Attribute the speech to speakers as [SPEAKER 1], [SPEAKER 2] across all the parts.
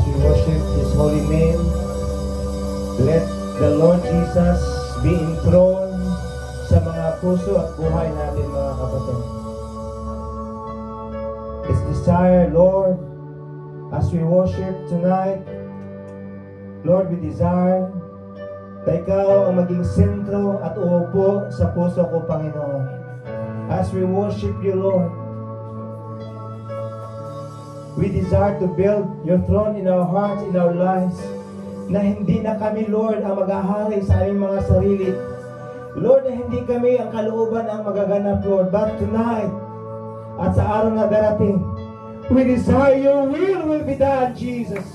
[SPEAKER 1] we worship His holy name, let the Lord Jesus be enthroned sa mga puso at buhay natin, mga kapatid. It's desire, Lord, as we worship tonight, Lord, we desire na Ikaw ang maging sentro at uupo sa puso ko, Panginoon. As we worship You, Lord, we desire to build Your throne in our hearts, in our lives, na hindi na kami, Lord, ang mag-ahari sa aming mga sarili. Lord, na hindi kami ang kalooban ang magaganap, Lord, but tonight, at sa araw na darating, we desire Your will be done, Jesus.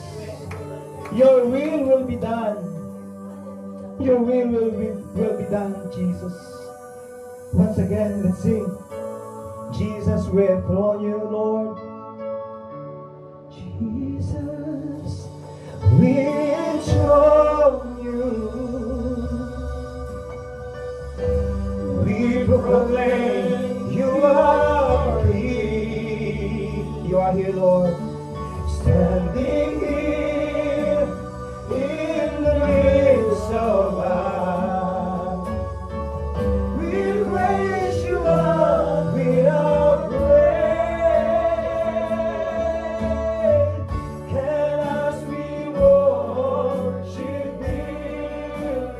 [SPEAKER 1] Your will be done. Your will be done, Jesus. Once again, let's sing. Jesus, we enthrone You, Lord. Jesus, we enthrone You. We proclaim You are here. You are here, Lord. Standing here in the midst of us. We raise You up with our praise. And as we worship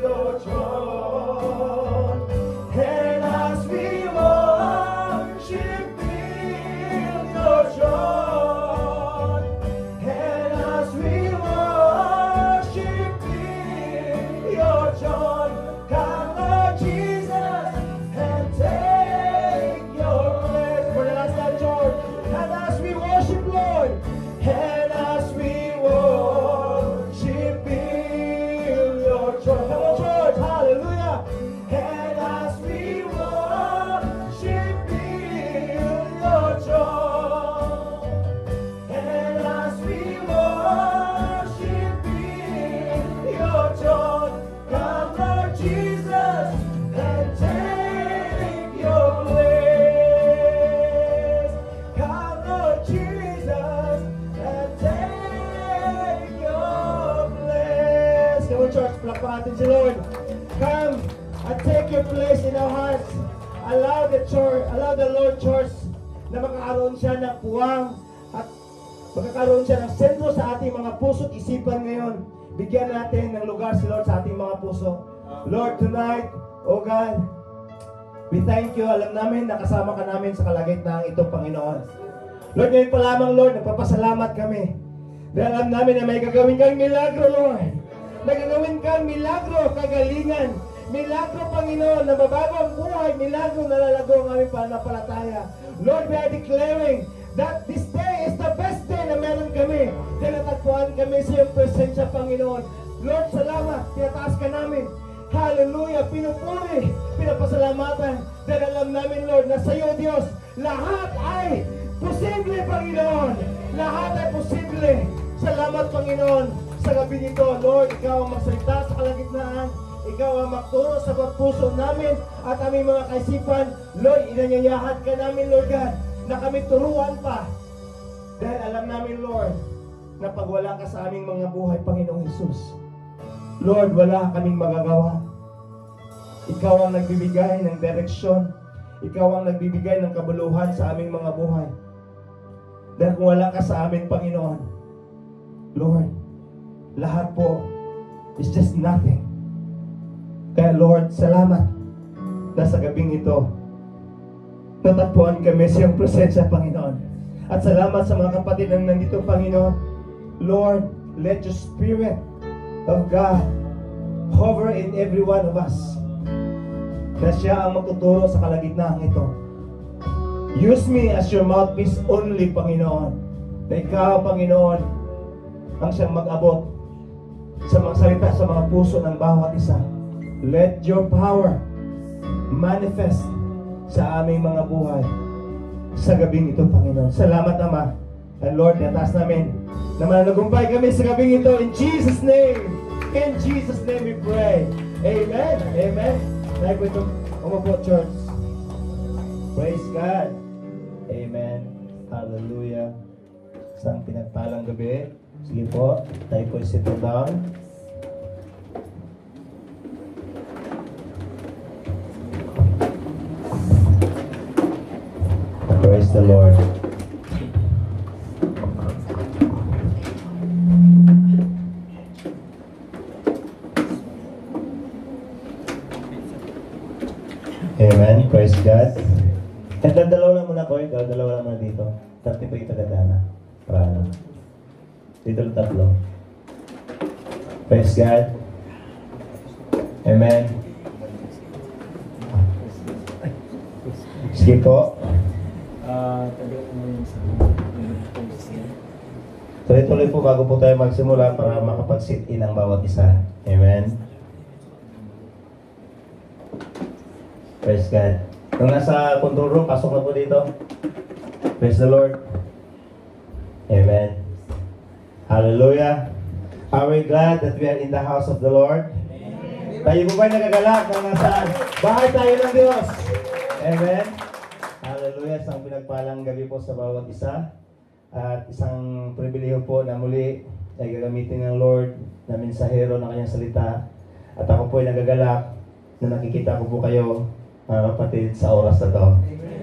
[SPEAKER 1] Your throne, and as we worship Your throne, and as we worship Your throne, come, Lord Jesus, and take Your place. For the last time, Lord, and as we worship, Lord, and as we worship Your throne, come on, church, hallelujah. And as we worship Your throne, and as we worship Your throne, come, Lord Jesus, and take Your place. Come, Lord Jesus, and take Your place. Come on, church, palakpakan natin si Lord. Come and take Your place in our hearts. Allow the Lord Church na makakaroon siya ng puwang at magkakaroon siya ng sentro sa ating mga puso at isipan ngayon. Bigyan natin ng lugar si Lord sa ating mga puso. Lord, tonight, oh God, we thank You. Alam namin na kasama Ka namin sa kalagitnaan ito, Panginoon. Lord, ngayon pa lamang, Lord, nagpapasalamat kami. Dahil alam namin na may gagawin Kang milagro, Lord. May gagawin Kang milagro, kagalingan. Milagro, Panginoon, na mabago ang buhay. Milagro na lalago ang aming pananampalataya. Lord, we are declaring that this day is the best day na meron kami. Dahil natagpuan kami sa iyong presensya, Panginoon. Lord, salamat. Tinataas Ka namin. Hallelujah. Pinupuri. Pinapasalamatan. Dahil alam namin, Lord, na sa iyo, Diyos, lahat ay posible, Panginoon. Lahat ay posible. Salamat, Panginoon. Sa gabi nito, Lord, Ikaw ang magsalita sa kalagitnaan. Ikaw ang magturo sa puso namin at aming mga kaisipan. Lord, inanyayahan Ka namin, Lord God, na kami turuan pa. Dahil alam namin, Lord, na pag wala Ka sa aming mga buhay, Panginoong Jesus, Lord, wala kaming magagawa. Ikaw ang nagbibigay ng direksyon. Ikaw ang nagbibigay ng kabuluhan sa aming mga buhay. Dahil kung wala Ka sa amin, Panginoon, Lord, lahat po is just nothing. Kaya Lord, salamat na sa gabing ito natagpuan kami sa iyong presensya, Panginoon. At salamat sa mga kapatid na nandito, Panginoon. Lord, let Your Spirit of God hover in every one of us. Na siya ang magtuturo sa kalagitnaan ito. Use me as Your mouthpiece only, Panginoon. Na Ikaw, Panginoon, ang siyang mag-abot sa mga salita, sa mga puso ng bawat isa. Let Your power manifest sa aming mga buhay sa gabing ito, Panginoon. Salamat, Ama. And Lord, nataas namin na mananagumpay kami sa gabing ito. In Jesus' name. In Jesus' name we pray. Amen. Amen. Like with umupo, church. Praise God. Amen. Hallelujah. Isang pinagpalang gabi Sige po, tayo po settle down. Praise the Lord. Amen. Praise God. And dalawa lang muna ko, dalawa lang muna dito. Tatlo po yung tagadana. Para ano. Dito lang tatlo. Praise God. Amen. Sige po. Tuloy-tuloy po bago po tayo magsimula para makapag-sit in ang bawat isa. Amen. Praise God. Kung nasa control room, pasok na po dito. Praise the Lord. Amen. Hallelujah. Are we glad that we are in the house of the Lord? Amen. Tayo po ba'y nagagalak na nasa bahay tayo ng Diyos? Amen. Hallelujah. Isang pinagpalang gabi po sa bawat isa. At isang pribileho po na muli ay gagamitin ng Lord na mensahero ng kanyang salita. At ako po ay nagagalak na nakikita ko po kayo, mga kapatid, sa oras na to.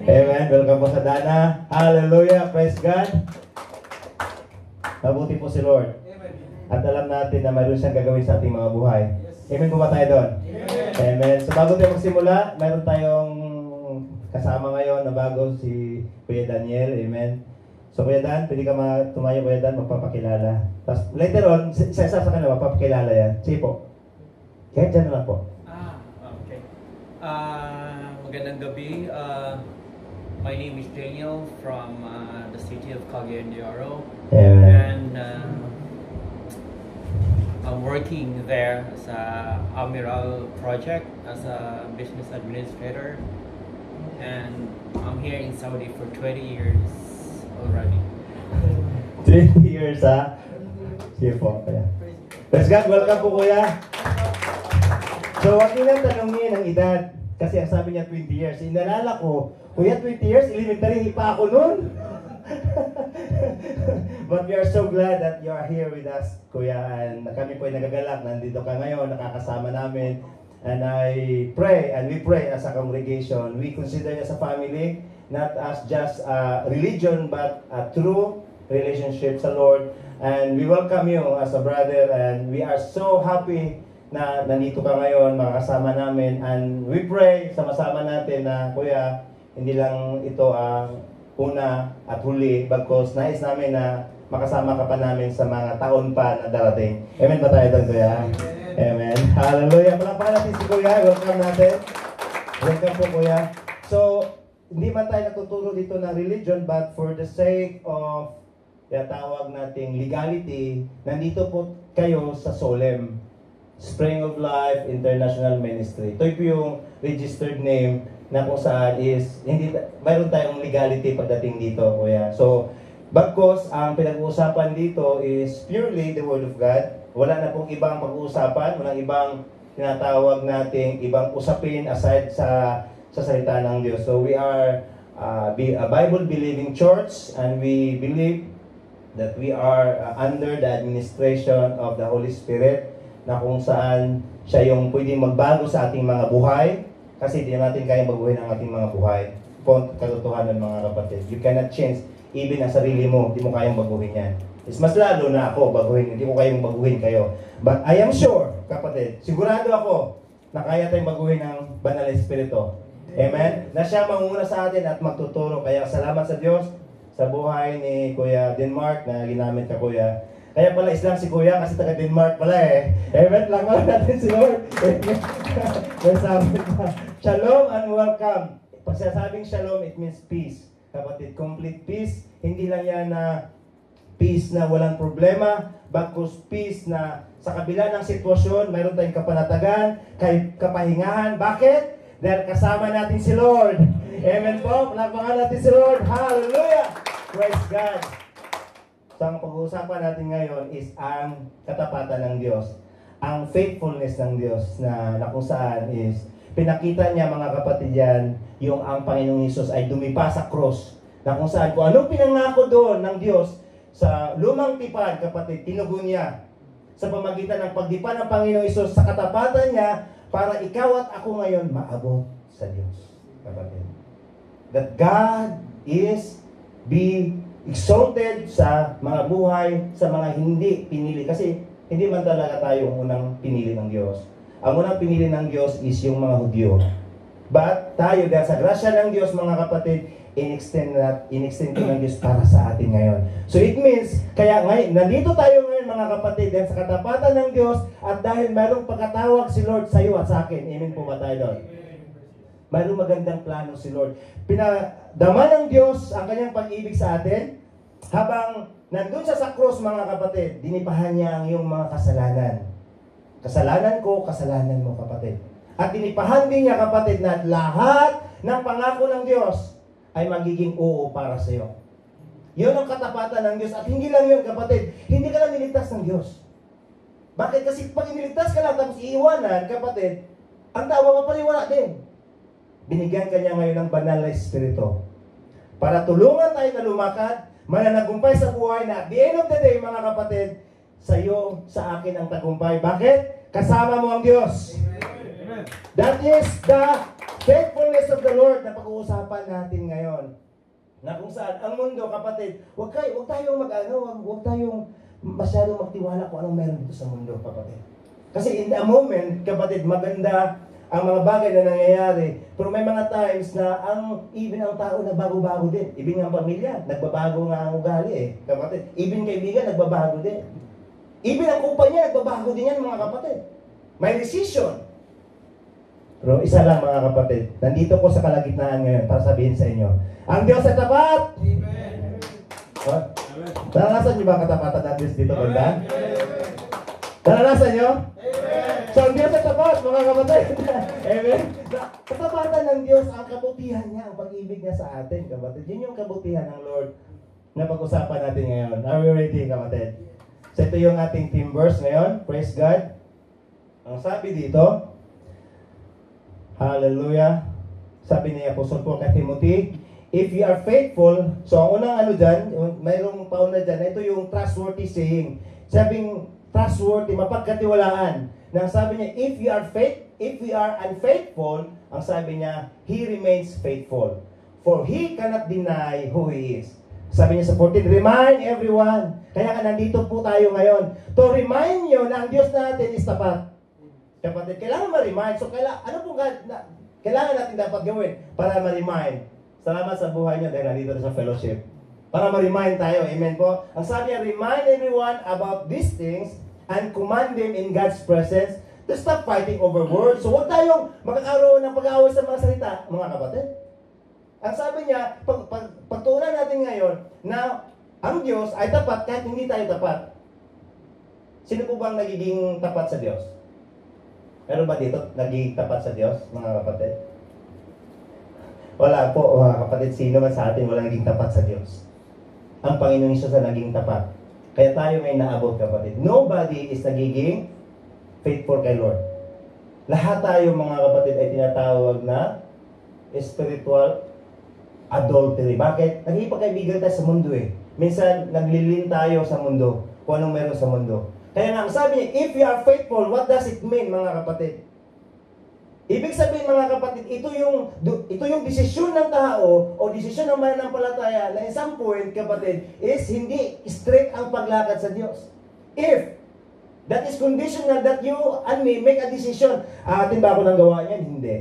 [SPEAKER 1] Amen. Welcome po sa Dana. Hallelujah. Praise God. Mabuti po si Lord. At alam natin na mayroon siyang gagawin sa ating mga buhay. Amen po ba tayo doon? Amen. So bago tayo magsimula, mayroon tayong kasama ngayon na bago, si Kuya Daniel. Amen. So Kuya Dan, pwede ka tumayo, Kuya Dan, magpapakilala. Tapos later on, isa sa kanila, magpapakilala yan. Sige po. Kaya dyan na lang po.
[SPEAKER 2] Okay. Magandang gabi. My name is Daniel from the city of Cagayan de Oro. And I'm working there as a Amiral project as a business administrator. And I'm here in Saudi for 20 years already.
[SPEAKER 1] 20 years, ha? Sige po. Praise God, welcome po, Kuya. So, wag nyo lang tanongin ang edad. Kasi ang sabi niya 20 years. Inalala ko, Kuya, 20 years, elementary pa ako noon. But we are so glad that you are here with us, Kuya. And kami po ay nagagalak. Nandito ka ngayon, nakakasama namin. And I pray, and we pray as a congregation. We consider it as a family, not as just a religion, but a true relationship sa Lord. And we welcome you as a brother. And we are so happy na nandito ka ngayon, makakasama namin. And we pray, sama-sama natin na, Kuya, hindi lang ito ang una at huli, bagkos nais namin na makasama ka pa namin sa mga taon pa na darating. Amen ba tayo doon, Kuya? Amen. Hallelujah. Palakpakan natin si Kuya. Welcome natin. Welcome po, Kuya. So, hindi man tayo natuturo dito ng religion, but for the sake of tawag nating legality, nandito po kayo sa Solem, Spring of Life International Ministry. Ito po yung registered name na kung saan is, mayroon tayong legality pagdating dito, Kuya. So, bagkos, ang pinag-uusapan dito is purely the Word of God. Wala na pong ibang pag-uusapan, walang ibang tinatawag nating ibang usapin aside sa salita ng Diyos. So, we are a Bible-believing church, and we believe that we are under the administration of the Holy Spirit, na kung saan siya yung pwedeng magbago sa ating mga buhay, kasi di natin kayang baguhin ang ating mga buhay. Po, katotohanan mga kapatid. You cannot change even ang sarili mo, di mo kayang baguhin yan. Is mas lalo na ako baguhin, hindi ko kayang baguhin kayo. But I am sure, kapatid, sigurado ako na kaya tayong baguhin ng Banal na Espiritu. Amen? Na siya manguna sa atin at magtuturo. Kaya salamat sa Diyos sa buhay ni Kuya Denmark na ginamit ka, Kuya. Kaya pala Islam si Kuya kasi taga Denmark pala eh. Amen? Lakman natin si Lord. Shalom and welcome. Pag sinasabing shalom, it means peace. Kapatid, complete peace. Hindi lang yan na peace na walang problema, bagkus peace na sa kabila ng sitwasyon, mayroon tayong kapanatagan, kapahingahan. Bakit? Dahil kasama natin si Lord. Amen po? Palakpakan natin si Lord. Hallelujah! Praise God! So, ang pag-uusapan natin ngayon is ang katapatan ng Diyos. Ang faithfulness ng Diyos na kung saan is pinakita niya, mga kapatid yan, yung ang Panginoong Hesus ay dumipa sa cross. Na kung saan, kung anong pinangako doon ng Diyos sa lumang tipan, kapatid, tinugon niya sa pamagitan ng pagdipa ng Panginoong Hesus sa katapatan niya para ikaw at ako ngayon maabot sa Diyos. Kapatid. That God is be exalted sa mga buhay, sa mga hindi pinili. Kasi hindi man talaga tayo ang unang pinili ng Diyos. Ang unang pinili ng Diyos is yung mga Hudyo. But tayo, dahil sa grasya ng Diyos, mga kapatid, in-extend ko ng Diyos para sa atin ngayon. So it means, kaya ngayon, nandito tayo ngayon mga kapatid, dahil sa katapatan ng Diyos, at dahil mayroong pagkatawag si Lord sa iyo at sa akin. Amen po ba tayo doon? Mayroong magandang plano si Lord. Pinadama ng Diyos ang kanyang pag-ibig sa atin, habang nandun siya sa cross mga kapatid, dinipahan niya ang iyong mga kasalanan. Kasalanan ko, kasalanan mo kapatid. At dinipahan din niya kapatid na lahat ng pangako ng Diyos ay magiging oo para sa iyo. Yun ang katapatan ng Diyos. At hindi lang yun kapatid, hindi ka lang niligtas ng Diyos. Bakit? Kasi pag iniligtas ka lang tapos iiwanan kapatid, ang tao mapapaliwala din. Binigyan ka niya ngayon ng banal na espiritu para tulungan tayo na lumakad, mananagumpay sa buhay na at the end of the day mga kapatid, sa iyo, sa akin ang tagumpay. Bakit? Kasama mo ang Diyos. Amen. That is the faithfulness of the Lord na pag-uusapan natin ngayon. Na kung saan, ang mundo, kapatid, huwag tayong huwag tayong masyadong magtiwala kung anong meron dito sa mundo, kapatid. Kasi in the moment, kapatid, maganda ang mga bagay na nangyayari. Pero may mga times na even ang tao nagbago-bago din. Even ang pamilya, nagbabago nga ang ugali eh, kapatid. Even kaibigan, nagbabago din. Even ang kumpanya, nagbabago din yan mga kapatid. May decision. Pero isa lang mga kapatid, nandito ko sa kalagitnaan ngayon para sabihin sa inyo, ang Diyos ay tapat! Amen! What? Naranasan niyo ba ang katapatan ng Diyos dito, banda? Naranasan niyo? Amen! So ang Diyos ay tapat, mga kapatid! Amen! Katapatan ng Diyos, ang kabutihan niya, ang pag-ibig niya sa atin, kapatid. Yun yung kabutihan ng Lord na pag-usapan natin ngayon. Are we ready, kapatid? So ito yung ating theme verse ngayon. Praise God. Ang sabi dito, hallelujah. Sabi ni Apostle Paul kay Timothy, if you are faithful, so ang unang dyan, mayroong pauna dyan, ito yung trustworthy saying. Sabing trustworthy, mapagkatiwalaan. Nang sabi niya, if we are unfaithful, ang sabi niya, He remains faithful. For He cannot deny who He is. Sabi niya sa 14, remind everyone. Kaya nga nandito po tayo ngayon. To remind nyo na ang Diyos natin is tapat. Kapatid, kailangan ma-remind. So, kailangan natin dapat gawin para ma-remind. Salamat sa buhay niyo dahil nandito sa fellowship. Para ma-remind tayo. Amen po. Ang sabi niya, remind everyone about these things and command them in God's presence to stop fighting over words. So, huwag tayong magkakaroon ng pag-aaway sa mga salita, mga kapatid. Ang sabi niya, pagtuunan natin ngayon na ang Diyos ay tapat kahit hindi tayo tapat. Sino po bang nagiging tapat sa Diyos? Meron ba dito nagiging tapat sa Diyos, mga kapatid? Wala po, mga kapatid. Sino man sa atin wala naging tapat sa Diyos? Ang Panginoon Hesus na naging tapat. Kaya tayo may naabot, kapatid. Nobody is nagiging faithful kay Lord. Lahat tayo, mga kapatid, ay tinatawag na spiritual adultery. Bakit? Nagkikipagkaibigan tayo sa mundo eh. Minsan, naglilin tayo sa mundo kung anong meron sa mundo. Kaya nga, ang sabi niya, if you are faithful, what does it mean, mga kapatid? Ibig sabihin, mga kapatid, ito yung desisyon ng tao o desisyon ng mananampalataya na in some point, kapatid, is hindi straight ang paglakad sa Diyos. If that is conditional that you and me make a decision, atin ba ako nang gawa niyan? Hindi.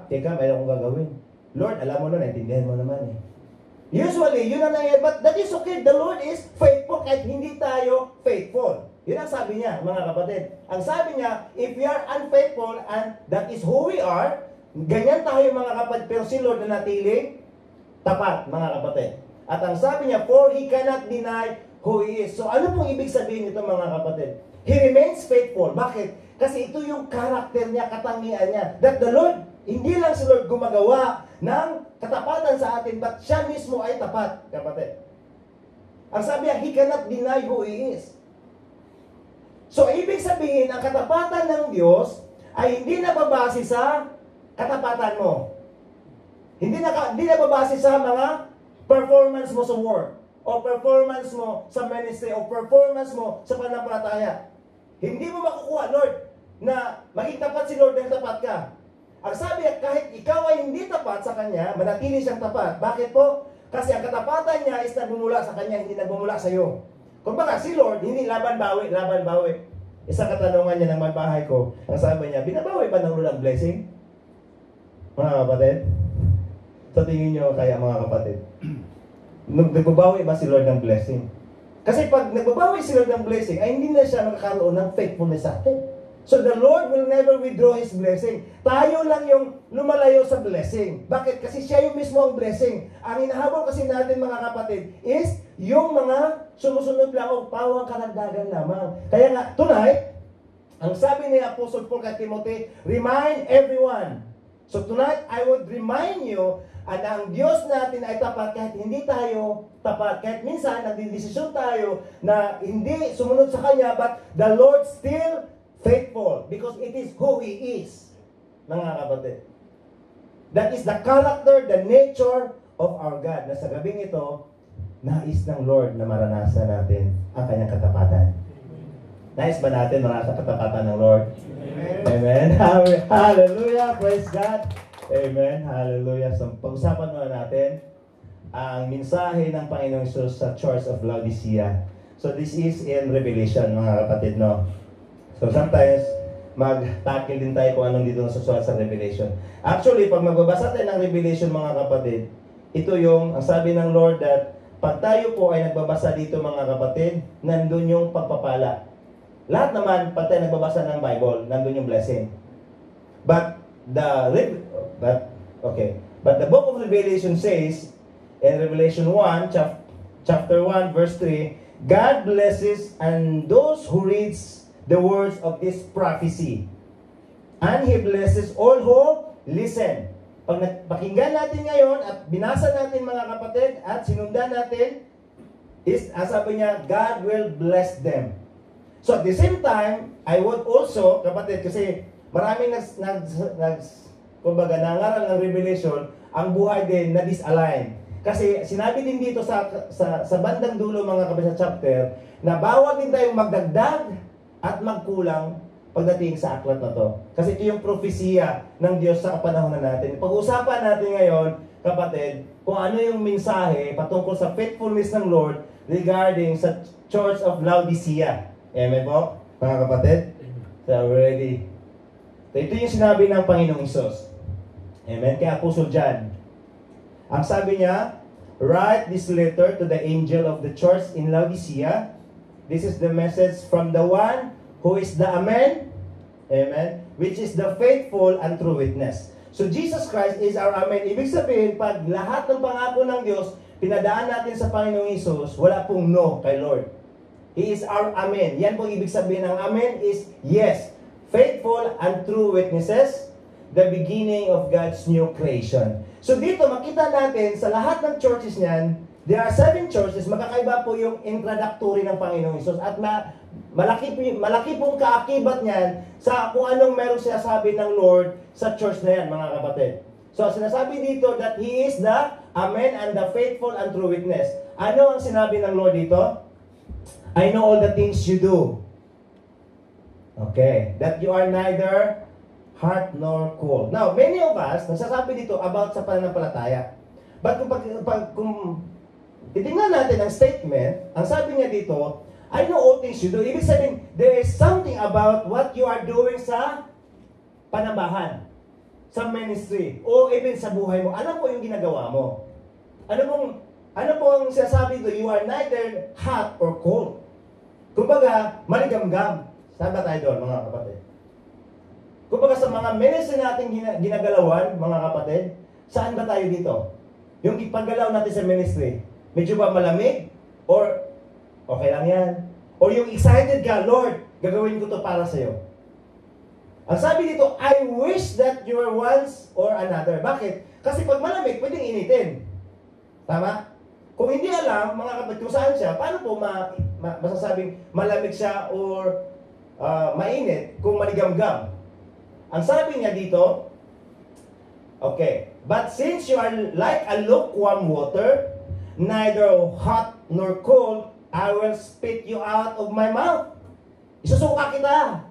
[SPEAKER 1] Teka, mayroon akong gagawin. Lord, alam mo na, naintindihan mo naman eh. Usually, yun ang nangyayari, but that is okay. The Lord is faithful kahit hindi tayo faithful. Yun ang sabi niya, mga kapatid. Ang sabi niya, if we are unfaithful and that is who we are, ganyan tayo mga kapatid, pero si Lord na natiling tapat, mga kapatid. At ang sabi niya, for He cannot deny who He is. So ano pong ibig sabihin nito, mga kapatid? He remains faithful. Bakit? Kasi ito yung karakter niya, katangian niya. That the Lord, hindi lang si Lord gumagawa ng katapatan sa atin, but siya mismo ay tapat, kapatid. Ang sabi niya, He cannot deny who He is. So, ibig sabihin, ang katapatan ng Diyos ay hindi nababase sa katapatan mo. Hindi nababase sa mga performance mo sa work. o performance mo sa ministry o performance mo sa pananampalataya. Hindi mo makukuha, Lord, na maging tapat si Lord dahil tapat ka. Ang sabi, kahit ikaw ay hindi tapat sa Kanya, manatili siyang tapat. Bakit po? Kasi ang katapatan niya is nagbumula sa Kanya, hindi nagbumula sa iyo. Kung baka si Lord, hindi laban-bawi, laban-bawi. Isang katanungan niya ng may bahay ko, ang sabi niya, binabawi ba ng Lord ang blessing? Mga kapatid? Sa tingin niyo kaya mga kapatid? Nagbabawi ba si Lord ng blessing? Kasi pag nagbabawi si Lord ng blessing, ay hindi na siya magkakaroon ng faithfulness sa atin. So the Lord will never withdraw His blessing. Tayo lang yung lumalayo sa blessing. Bakit? Kasi siya yung mismo ang blessing. Ang hinahabol kasi natin mga kapatid is yung mga sumusunod lang o pawang karagdagan lamang. Kaya nga, tonight, ang sabi ni Apostle Paul kay Timothy, remind everyone. So tonight, I would remind you na ang Diyos natin ay tapat kahit hindi tayo tapat. Kahit minsan, nagdidesisyon tayo na hindi sumunod sa Kanya, but the Lord still faithful because it is who He is. Mga kapatid. That is the character, the nature of our God. Na sa gabing ito, nais ng Lord na maranasan natin ang Kanyang katapatan. Nais ba natin maranasan ang katapatan ng Lord? Amen. Amen. Hallelujah. Praise God. Amen. Hallelujah. So, pag-usapan muna natin ang mensahe ng Panginoong Hesus sa Church of Laodicea. So, this is in Revelation, mga kapatid, no? So sometimes, mag-tackle din tayo kung anong dito nasusulat sa Revelation. Actually, pag magbabasa tayo ng Revelation, mga kapatid, ito yung, ang sabi ng Lord that, pag tayo po ay nagbabasa dito, mga kapatid, nandun yung pagpapala. Lahat naman, pag tayo nagbabasa ng Bible, nandun yung blessing. But the book of Revelation says, in Revelation 1, chapter 1, verse 3, God blesses and those who reads the words of this prophecy. And He blesses all who listen. Pag pakinggan natin ngayon at binasa natin mga kapatid at sinundan natin, is, sabi niya, God will bless them. So at the same time, I would also, kapatid, kasi maraming kumbaga, nangaral ng Revelation, ang buhay din na disalign. Kasi sinabi din dito sa bandang dulo mga kapatid sa chapter, na bawal din tayong magdagdag at magkulang pagdating sa aklat na to. Kasi ito yung propesiya ng Diyos sa kapanahonan natin. Pag-usapan natin ngayon, kapatid, kung ano yung mensahe patungkol sa faithfulness ng Lord regarding sa Church of Laodicea. Amen po, mga kapatid? So, we're ready. So, ito yung sinabi ng Panginoong Hesus. Amen? Kay Apostle John. Ang sabi niya, write this letter to the angel of the church in Laodicea. This is the message from the one who is the Amen, Amen, which is the faithful and true witness. So Jesus Christ is our Amen. Ibig sabihin, pag lahat ng pangako ng Diyos, pinadaan natin sa Panginoong Hesus, wala pong no kay Lord. He is our Amen. Yan pong ibig sabihin ng Amen is yes. Faithful and true witnesses, the beginning of God's new creation. So dito, makita natin sa lahat ng churches niyan, there are 7 churches, magkakaiba po yung introductory ng Panginoong Hesus at malaki pong kaakibat niyan sa kung anong meron siya sabi ng Lord sa church na yan, mga kapatid. So, sinasabi dito that He is the Amen and the faithful and true witness. Ano ang sinabi ng Lord dito? I know all the things you do. Okay. That you are neither hot nor cold. Now, many of us, nasasabi dito about sa pananampalataya. But kung titingnan natin ang statement, ang sabi niya dito, I know all things you do. Ibig sabihin, there is something about what you are doing sa panambahan, sa ministry, o even sa buhay mo. Alam ko yung ginagawa mo. Ano po ang sinasabi dito? You are neither hot or cold. Kumbaga, maligamgam. Saan ba tayo doon, mga kapatid? Kumbaga sa mga ministry natin ginagalawan, mga kapatid, saan ba tayo dito? Yung paggalaw natin sa ministry, medyo ba malamig? Or okay lang yan? Or yung excited ka, Lord, gagawin ko to para sa'yo. Ang sabi dito, I wish that you were once or another. Bakit? Kasi pag malamig, pwedeng initin. Tama? Kung hindi alam, mga kapatid, kung saan siya, paano po masasabing malamig siya or mainit kung maligamgam? Ang sabi niya dito, okay, but since you are like a lukewarm water, neither hot nor cold, I will spit you out of my mouth. Isusuka kita.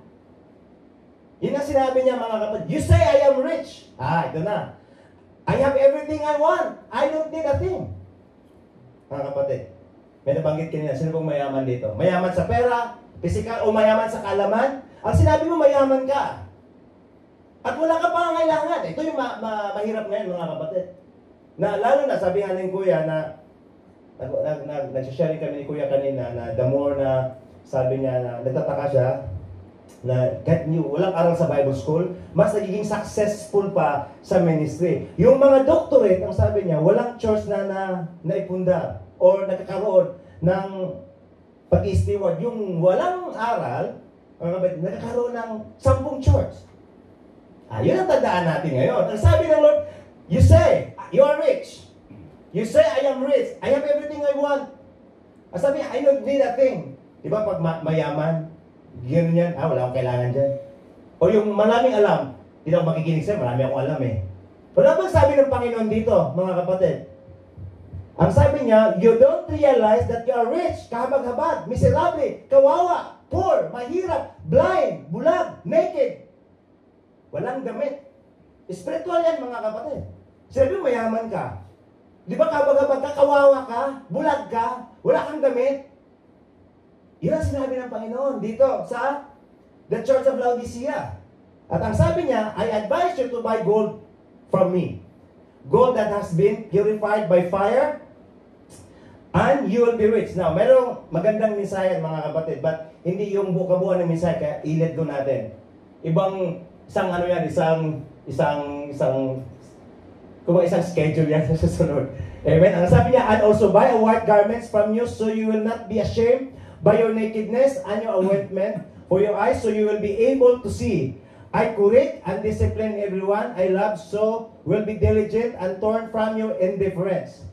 [SPEAKER 1] Yun ang sinabi niya, mga kapatid. You say I am rich. Ito na. I have everything I want. I don't need a thing. Mga kapatid, may nabanggit kanina, sino pong mayaman dito? Mayaman sa pera, physical, o mayaman sa kaalaman? Ang sinabi mo, mayaman ka. At wala ka pa kailangan. Ito yung mahirap ngayon, mga kapatid. Na lalo na, sabi nga ng kuya na nag-sharing kami ni kuya kanina na the more na sabi niya na nagtataka siya na kahit walang aral sa Bible School, mas nagiging successful pa sa ministry. Yung mga doctorate, ang sabi niya, walang church na naipunda or nagkakaroon ng pag-steward. Yung walang aral, nagkakaroon ng 10 church. Yun ang tandaan natin ngayon. Ang sabi ng Lord, you say, you are rich. You say, I am rich. I have everything I want. Ang sabi niya, I don't need a thing. Diba pag mayaman, gano'n yan, wala akong kailangan dyan. O yung maraming alam, hindi ako makikinig sa'yo, marami akong alam eh. Wala bang sabi ng Panginoon dito, mga kapatid? Ang sabi niya, you don't realize that you are rich, kahabag-habag, miserable, kawawa, poor, mahirap, blind, bulag, naked. Walang damit. Spiritual yan, mga kapatid. Sabi mo, mayaman ka. Di ba kahabag-habag ka, kawawa ka, bulag ka, wala kang damit? Yun ang sinabi ng Panginoon dito sa the Church of Laodicea. At ang sabi niya, I advise you to buy gold from me. Gold that has been purified by fire, and you will be rich. Now, merong magandang mensahe, mga kapatid, but hindi yung bukabuhan ng mensahe, kaya ilet ko natin. Isang schedule yan sa susunod. Amen. Ang sabi niya, and also buy a white garments from you, so you will not be ashamed by your nakedness and your ointment for your eyes, so you will be able to see. I correct and discipline everyone I love, so will be diligent and turn from your indifference.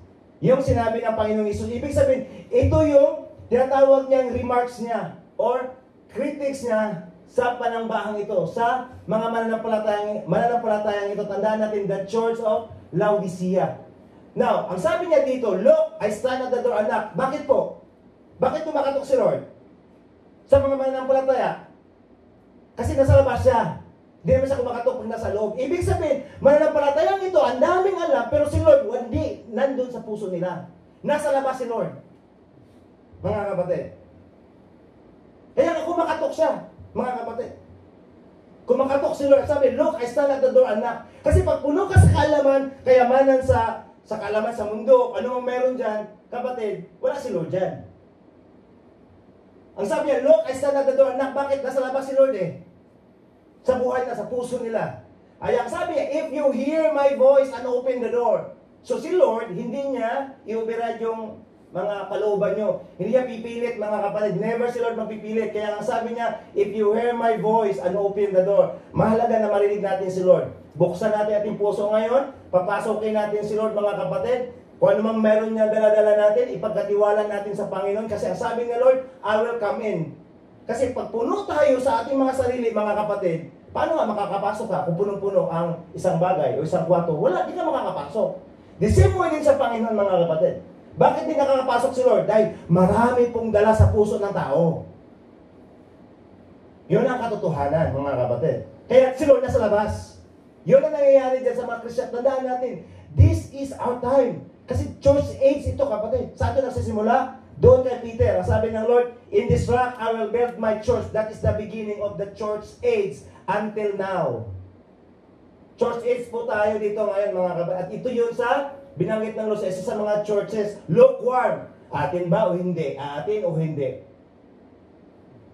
[SPEAKER 1] Yung sinabi ng Panginoong Isus, ibig sabihin, ito yung tinatawag niyang remarks niya or critics niya sa panambahang ito, sa mga mananampalatayang ito. Tandaan natin, the Church of Laodicea. Now, ang sabi niya dito, look, I stand at the door and knock. Bakit po? Bakit tumakatok si Lord sa mga mananampalataya? Kasi nasa labas siya. Hindi naman siya kumakatok pag nasa loob. Ibig sabihin, mananampalatayang ito, ang daming alam, pero si Lord, hindi nandun sa puso nila. Nasa labas si Lord. Mga kapatid. Kaya kumakatok siya, mga kapatid. Kumakatok si Lord. Sabi, look, I stand at the door and knock. Kasi pag puno ka sa kaalaman, kayamanan sa kaalaman sa mundo, ano ang meron dyan, kapatid, wala si Lord dyan. Ang sabi niya, look, I stand at the door and knock. Bakit? Nasa labas si Lord eh. Sa buhay na, sa puso nila. Ay, ang sabi niya, if you hear my voice and open the door. So si Lord, hindi niya i-override yung mga kalooban nyo. Hindi niya pipilit, mga kapatid. Never si Lord magpipilit. Kaya ang sabi niya, if you hear my voice and open the door. Mahalaga na marinig natin si Lord. Buksan natin ating puso ngayon. Papasokin natin si Lord, mga kapatid. Kung ano mang meron niya dala-dala natin, ipagkatiwala natin sa Panginoon. Kasi ang sabi ni Lord, I will come in. Kasi pag puno tayo sa ating mga sarili, mga kapatid, paano nga makakapasok ka kung punong-puno ang isang bagay o isang kwarto? Wala, di ka makakapasok. The same way din sa Panginoon, mga kapatid. Bakit di nakakapasok si Lord? Dahil marami pong dala sa puso ng tao. Yun ang katotohanan, mga kapatid. Kaya si Lord nasa labas. Yun ang nangyayari dyan sa mga Christian. Tandaan natin, this is our time. Kasi church age ito, kapatid. Saan ito nagsisimula? Doon kay Peter. Ang sabi ng Lord, in this rock I will build my church. That is the beginning of the church age until now. Church age po tayo dito ngayon, mga kapatid. At ito yun sa binanggit ng Lord sa isa sa mga churches. Lukewarm. Atin ba o hindi? Atin o hindi?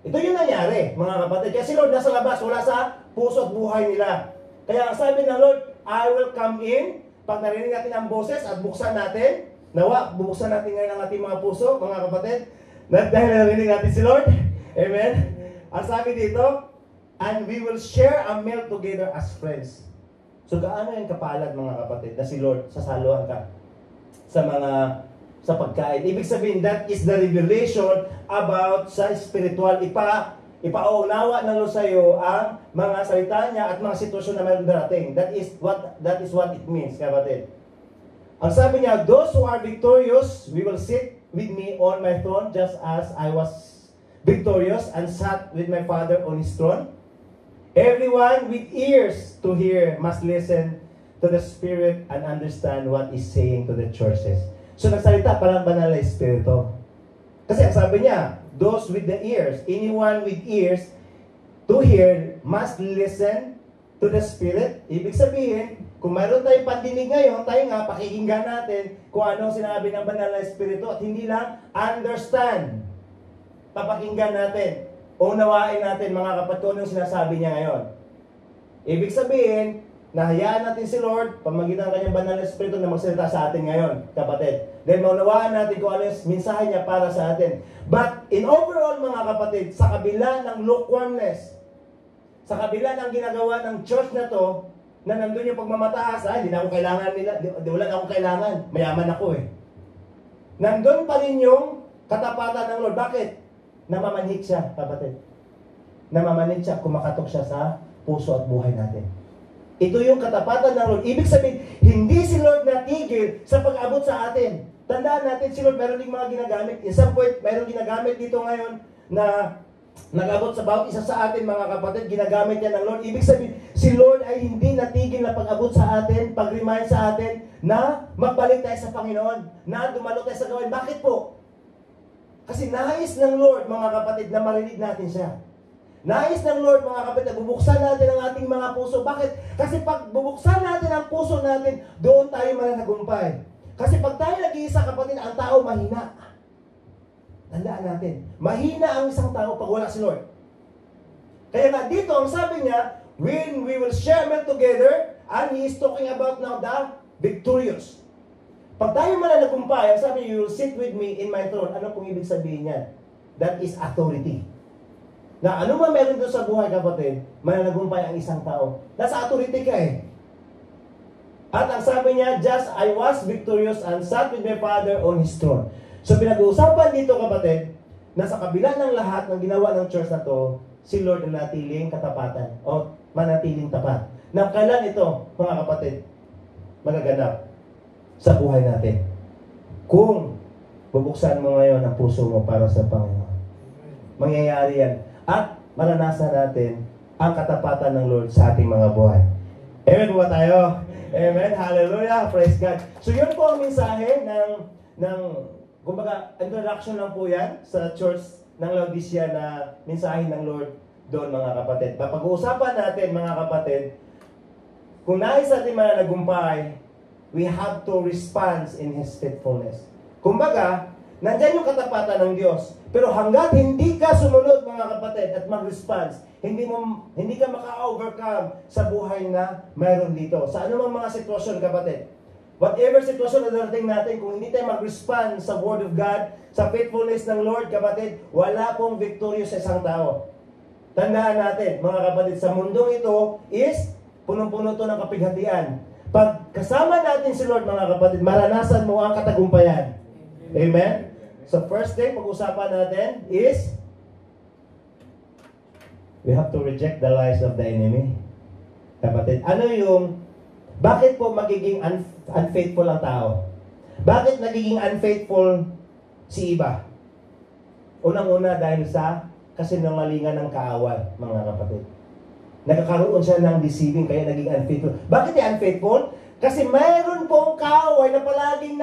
[SPEAKER 1] Ito yung nangyari, mga kapatid. Kasi Lord nasa labas, wala sa puso at buhay nila. Kaya ang sabi ng Lord, I will come in. Pag narinig natin ang boses at buksan natin, nawa, bubuksan natin ngayon ang ating mga puso, mga kapatid, dahil narinig natin si Lord. Amen? Ang sabi dito, and we will share a meal together as friends. So gaano yung kapalad, mga kapatid, na si Lord, sasaluhan ka sa pagkain. Ibig sabihin, that is the revelation about sa spiritual. Ipaunawa ng Lord sa iyo ang mga salita niya at mga sitwasyon na mayroon darating. That is what it means, kapatid. Ang sabi niya, those who are victorious, we will sit with me on my throne, just as I was victorious and sat with my Father on His throne? Everyone with ears to hear must listen to the Spirit and understand what He's saying to the churches. So nagsalita parang banal na Espiritu. Kasi ang sabi niya, those with the ears, anyone with ears to hear must listen to the Spirit. Ibig sabihin, kung mayroon tayong pandinig ngayon, tayo nga pakikinggan natin kung anong sinabi ng banal na Espiritu at hindi lang understand. Papakinggan natin. Unawain natin mga kapatid kung anong sinasabi niya ngayon. Ibig sabihin, nahayaan natin si Lord, pamagitan ng kanyang banal na Espiritu na magsalita sa atin ngayon, kapatid. Then maunawaan natin kung ano yung mensahe niya para sa atin. But in overall mga kapatid, sa kabila ng lukewarmness, sa kabila ng ginagawa ng church na to, na nandun yung pagmamataas, hindi na ako kailangan nila, wala na akong kailangan, mayaman ako eh. Nandun pa rin yung katapatan ng Lord. Bakit? Namamanhik siya, kapatid. Namamanhik siya, kumakatok siya sa puso at buhay natin. Ito yung katapatan ng Lord. Ibig sabihin, hindi si Lord natigil sa pag-abot sa atin. Tandaan natin, si Lord meron ding mga ginagamit. In some point, meron ginagamit dito ngayon na nag-abot sa bawat isa sa atin, mga kapatid, ginagamit yan ng Lord. Ibig sabihin, si Lord ay hindi natigil na pag-abot sa atin, pag-remind sa atin na magbalik tayo sa Panginoon, na dumalo tayo sa gawain. Bakit po? Kasi nais ng Lord, mga kapatid, na marinig natin siya. Nais ng Lord, mga kapatid, na bubuksan natin ang ating mga puso. Bakit? Kasi pag bubuksan natin ang puso natin, doon tayo mananagumpay. Kasi pag tayo nag-iisa, kapatid, ang tao mahina. Tandaan natin, mahina ang isang tao pag wala si Lord. Kaya nga dito, ang sabi niya, when we will share meal together, and He is talking about now the victorious. Pag tayo mananagumpay, ang sabi niya, you will sit with me in my throne. Ano pong ibig sabihin niya? That is authority. Na ano man meron doon sa buhay, kapatid, mananagumpay ang isang tao. Nasa authority ka eh. At ang sabi niya, just I was victorious and sat with my Father on His throne. So pinag-uusapan dito, kapatid, na sa kabila ng lahat ng ginawa ng church na to, si Lord na natiling katapatan o manatiling tapat. Na kailan ito, mga kapatid, magaganap sa buhay natin? Kung bubuksan mo ngayon ang puso mo para sa Panginoon. Mangyayari yan. At maranasan natin ang katapatan ng Lord sa ating mga buhay. Amen po ba tayo? Amen. Hallelujah. Praise God. So yun po ang mensahe ng kumbaga, introduction lang po yan sa church ng Laodicea na mensahe ng Lord doon, mga kapatid. Papag-uusapan natin, mga kapatid, kung nais natin mananagumpay, we have to respond in His faithfulness. Kumbaga, nandyan yung katapatan ng Diyos. Pero hanggat hindi ka sumunod, mga kapatid, at mag-response, hindi ka maka-overcome sa buhay na mayroon dito. Sa anumang mga sitwasyon, kapatid. Whatever sitwasyon na darating natin, kung hindi tayo mag-respond sa Word of God, sa faithfulness ng Lord, kapatid, wala pong victorious sa isang tao. Tandaan natin, mga kapatid, sa mundong ito is punong-puno to ng kapighatian. Pag kasama natin si Lord, mga kapatid, maranasan mo ang katagumpayan. Amen? So first thing, pag-usapan natin is we have to reject the lies of the enemy. Kapatid, ano yung bakit po magiging unfaithful ang tao? Bakit nagiging unfaithful si iba? Unang-una dahil sa kasinungalingan ng kaaway, mga kapatid. Nagkakaroon siya ng deceiving, kaya naging unfaithful. Bakit unfaithful? Kasi mayroon pong kaaway na palaging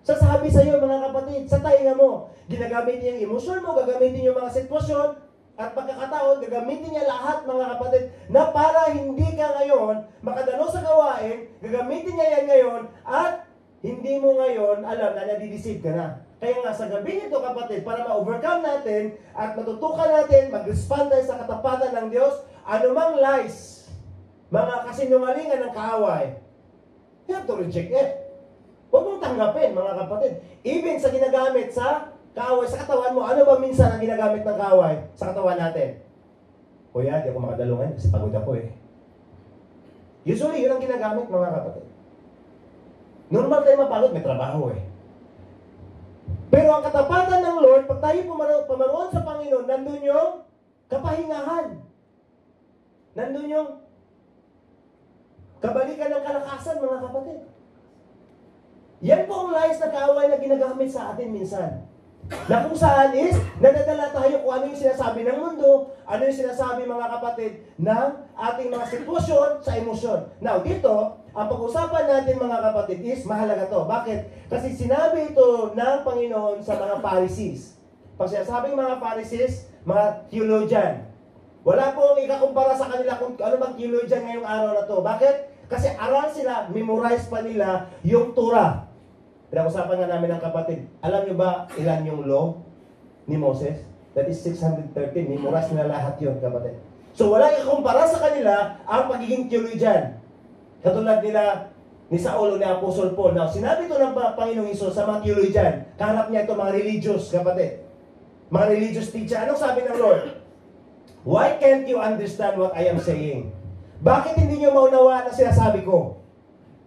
[SPEAKER 1] sasabi sa iyo, mga kapatid, sa tainga mo. Ginagamit niya yung emosyon mo, gagamitin yung mga sitwasyon, at pagkakataon, gagamitin niya lahat, mga kapatid, na para hindi ka ngayon makadalo sa gawain, gagamitin niya yan ngayon, at hindi mo ngayon alam na nadideceive ka na. Kaya nga sa gabi nito, kapatid, para ma-overcome natin at matutukan natin, mag-respond tayo sa katapatan ng Diyos, anumang lies, mga kasinungalingan ng kaaway, you have to reject it. Huwag mong tanggapin, mga kapatid. Even sa ginagamit sa kaaway, sa katawan mo, ano ba minsan ang ginagamit ng kaaway sa katawan natin? Kuya, di ako makadalo ngayon kasi pagod ako eh. Usually, yun ang ginagamit, mga kapatid. Normal tayo mapagod, may trabaho eh. Pero ang katapatan ng Lord, pag tayo pumaroon sa Panginoon, nandun yung kapahingahan. Nandun yung kabalikan ng kalakasan, mga kapatid. Yan po ang lies na kaaway na ginagamit sa atin minsan. Na kung saan is, nadadala tayo kung ano yung sinasabi ng mundo, ano yung sinasabi mga kapatid ng ating mga sitwasyon sa emosyon. Now, dito, ang pag-usapan natin mga kapatid is mahalaga to. Bakit? Kasi sinabi ito ng Panginoon sa mga Pharisees. Pag sinasabing mga Pharisees, mga theologian, wala pong ikakumpara sa kanila kung ano bang theologian ngayong araw na to. Bakit? Kasi aral sila, memorize pa nila yung Torah. Pinag-usapan nga namin ng kapatid, alam nyo ba ilan yung law ni Moses? That is 613. Memorize nila lahat yun, kapatid. So wala ikumpara sa kanila ang pagiging theologian. Katulad nila ni Saul o ni Apostle Paul. Now, sinabi ito ng Panginoong Hesus sa mga theologian. Kaharap niya ito mga religious, kapatid. Mga religious teacher. Anong sabi ng Lord? Why can't you understand what I am saying? Bakit hindi nyo maunawaan ang sinasabi ko?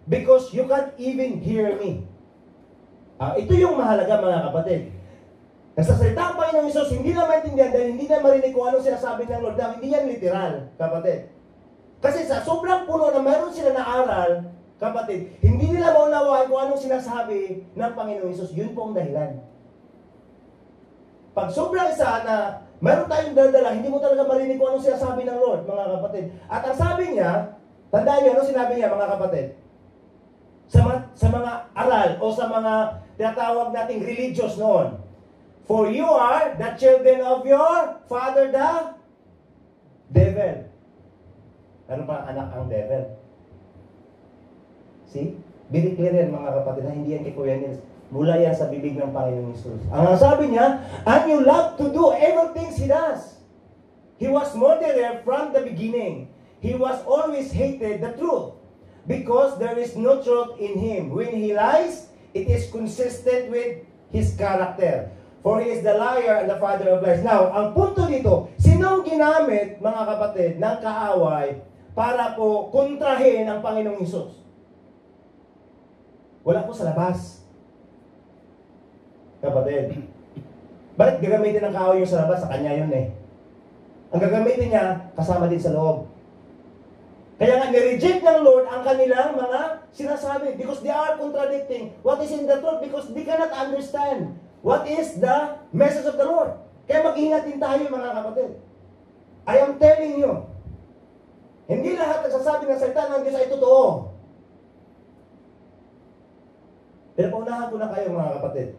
[SPEAKER 1] Because you can't even hear me. Ito yung mahalaga mga kapatid. Nagsasalita ang Panginoong Hesus, hindi na maintindihan dahil hindi na marinig kung anong sinasabi ng Lord. Dahil hindi yan literal, kapatid. Kasi sa sobrang puno na mayroon sila na aral, kapatid, hindi nila maunawaan kung anong sinasabi ng Panginoong Hesus. Yun po ang dahilan. Pag sobrang isa na mayroon tayong daldala, hindi mo talaga marinig kung anong sinasabi ng Lord, mga kapatid. At ang sabi niya, tandaan niyo, anong sinabi niya, mga kapatid? Sa mga aral o sa mga tinatawag nating religious noon. For you are the children of your father, the devil. Ano pa anak ang devil? See? Very clear yan mga kapatid na hindi yan kay Kuya Nils. Mula yan sa bibig ng Panginoong Hesus. Ang sabi niya, and you love to do everything He does. He was murderer from the beginning. He was always hated the truth. Because there is no truth in Him. When He lies, it is consistent with His character. For He is the liar and the father of lies. Now, ang punto dito, sino ginamit, mga kapatid, ng kaaway para po kontrahin ang Panginoong Hesus? Wala po sa labas. Kapatid, bakit gagamitin ng kaaway yung sa labas? Sa kanya yun eh. Ang gagamitin niya, kasama din sa loob. Kaya nga, nireject ng Lord ang kanilang mga sinasabi because they are contradicting what is in the truth because they cannot understand what is the message of the Lord. Kaya mag-ingat din tayo, mga kapatid. I am telling you, hindi lahat nagsasabi ng salita ng Diyos ay totoo. Pero paunahan ko na kayo, mga kapatid.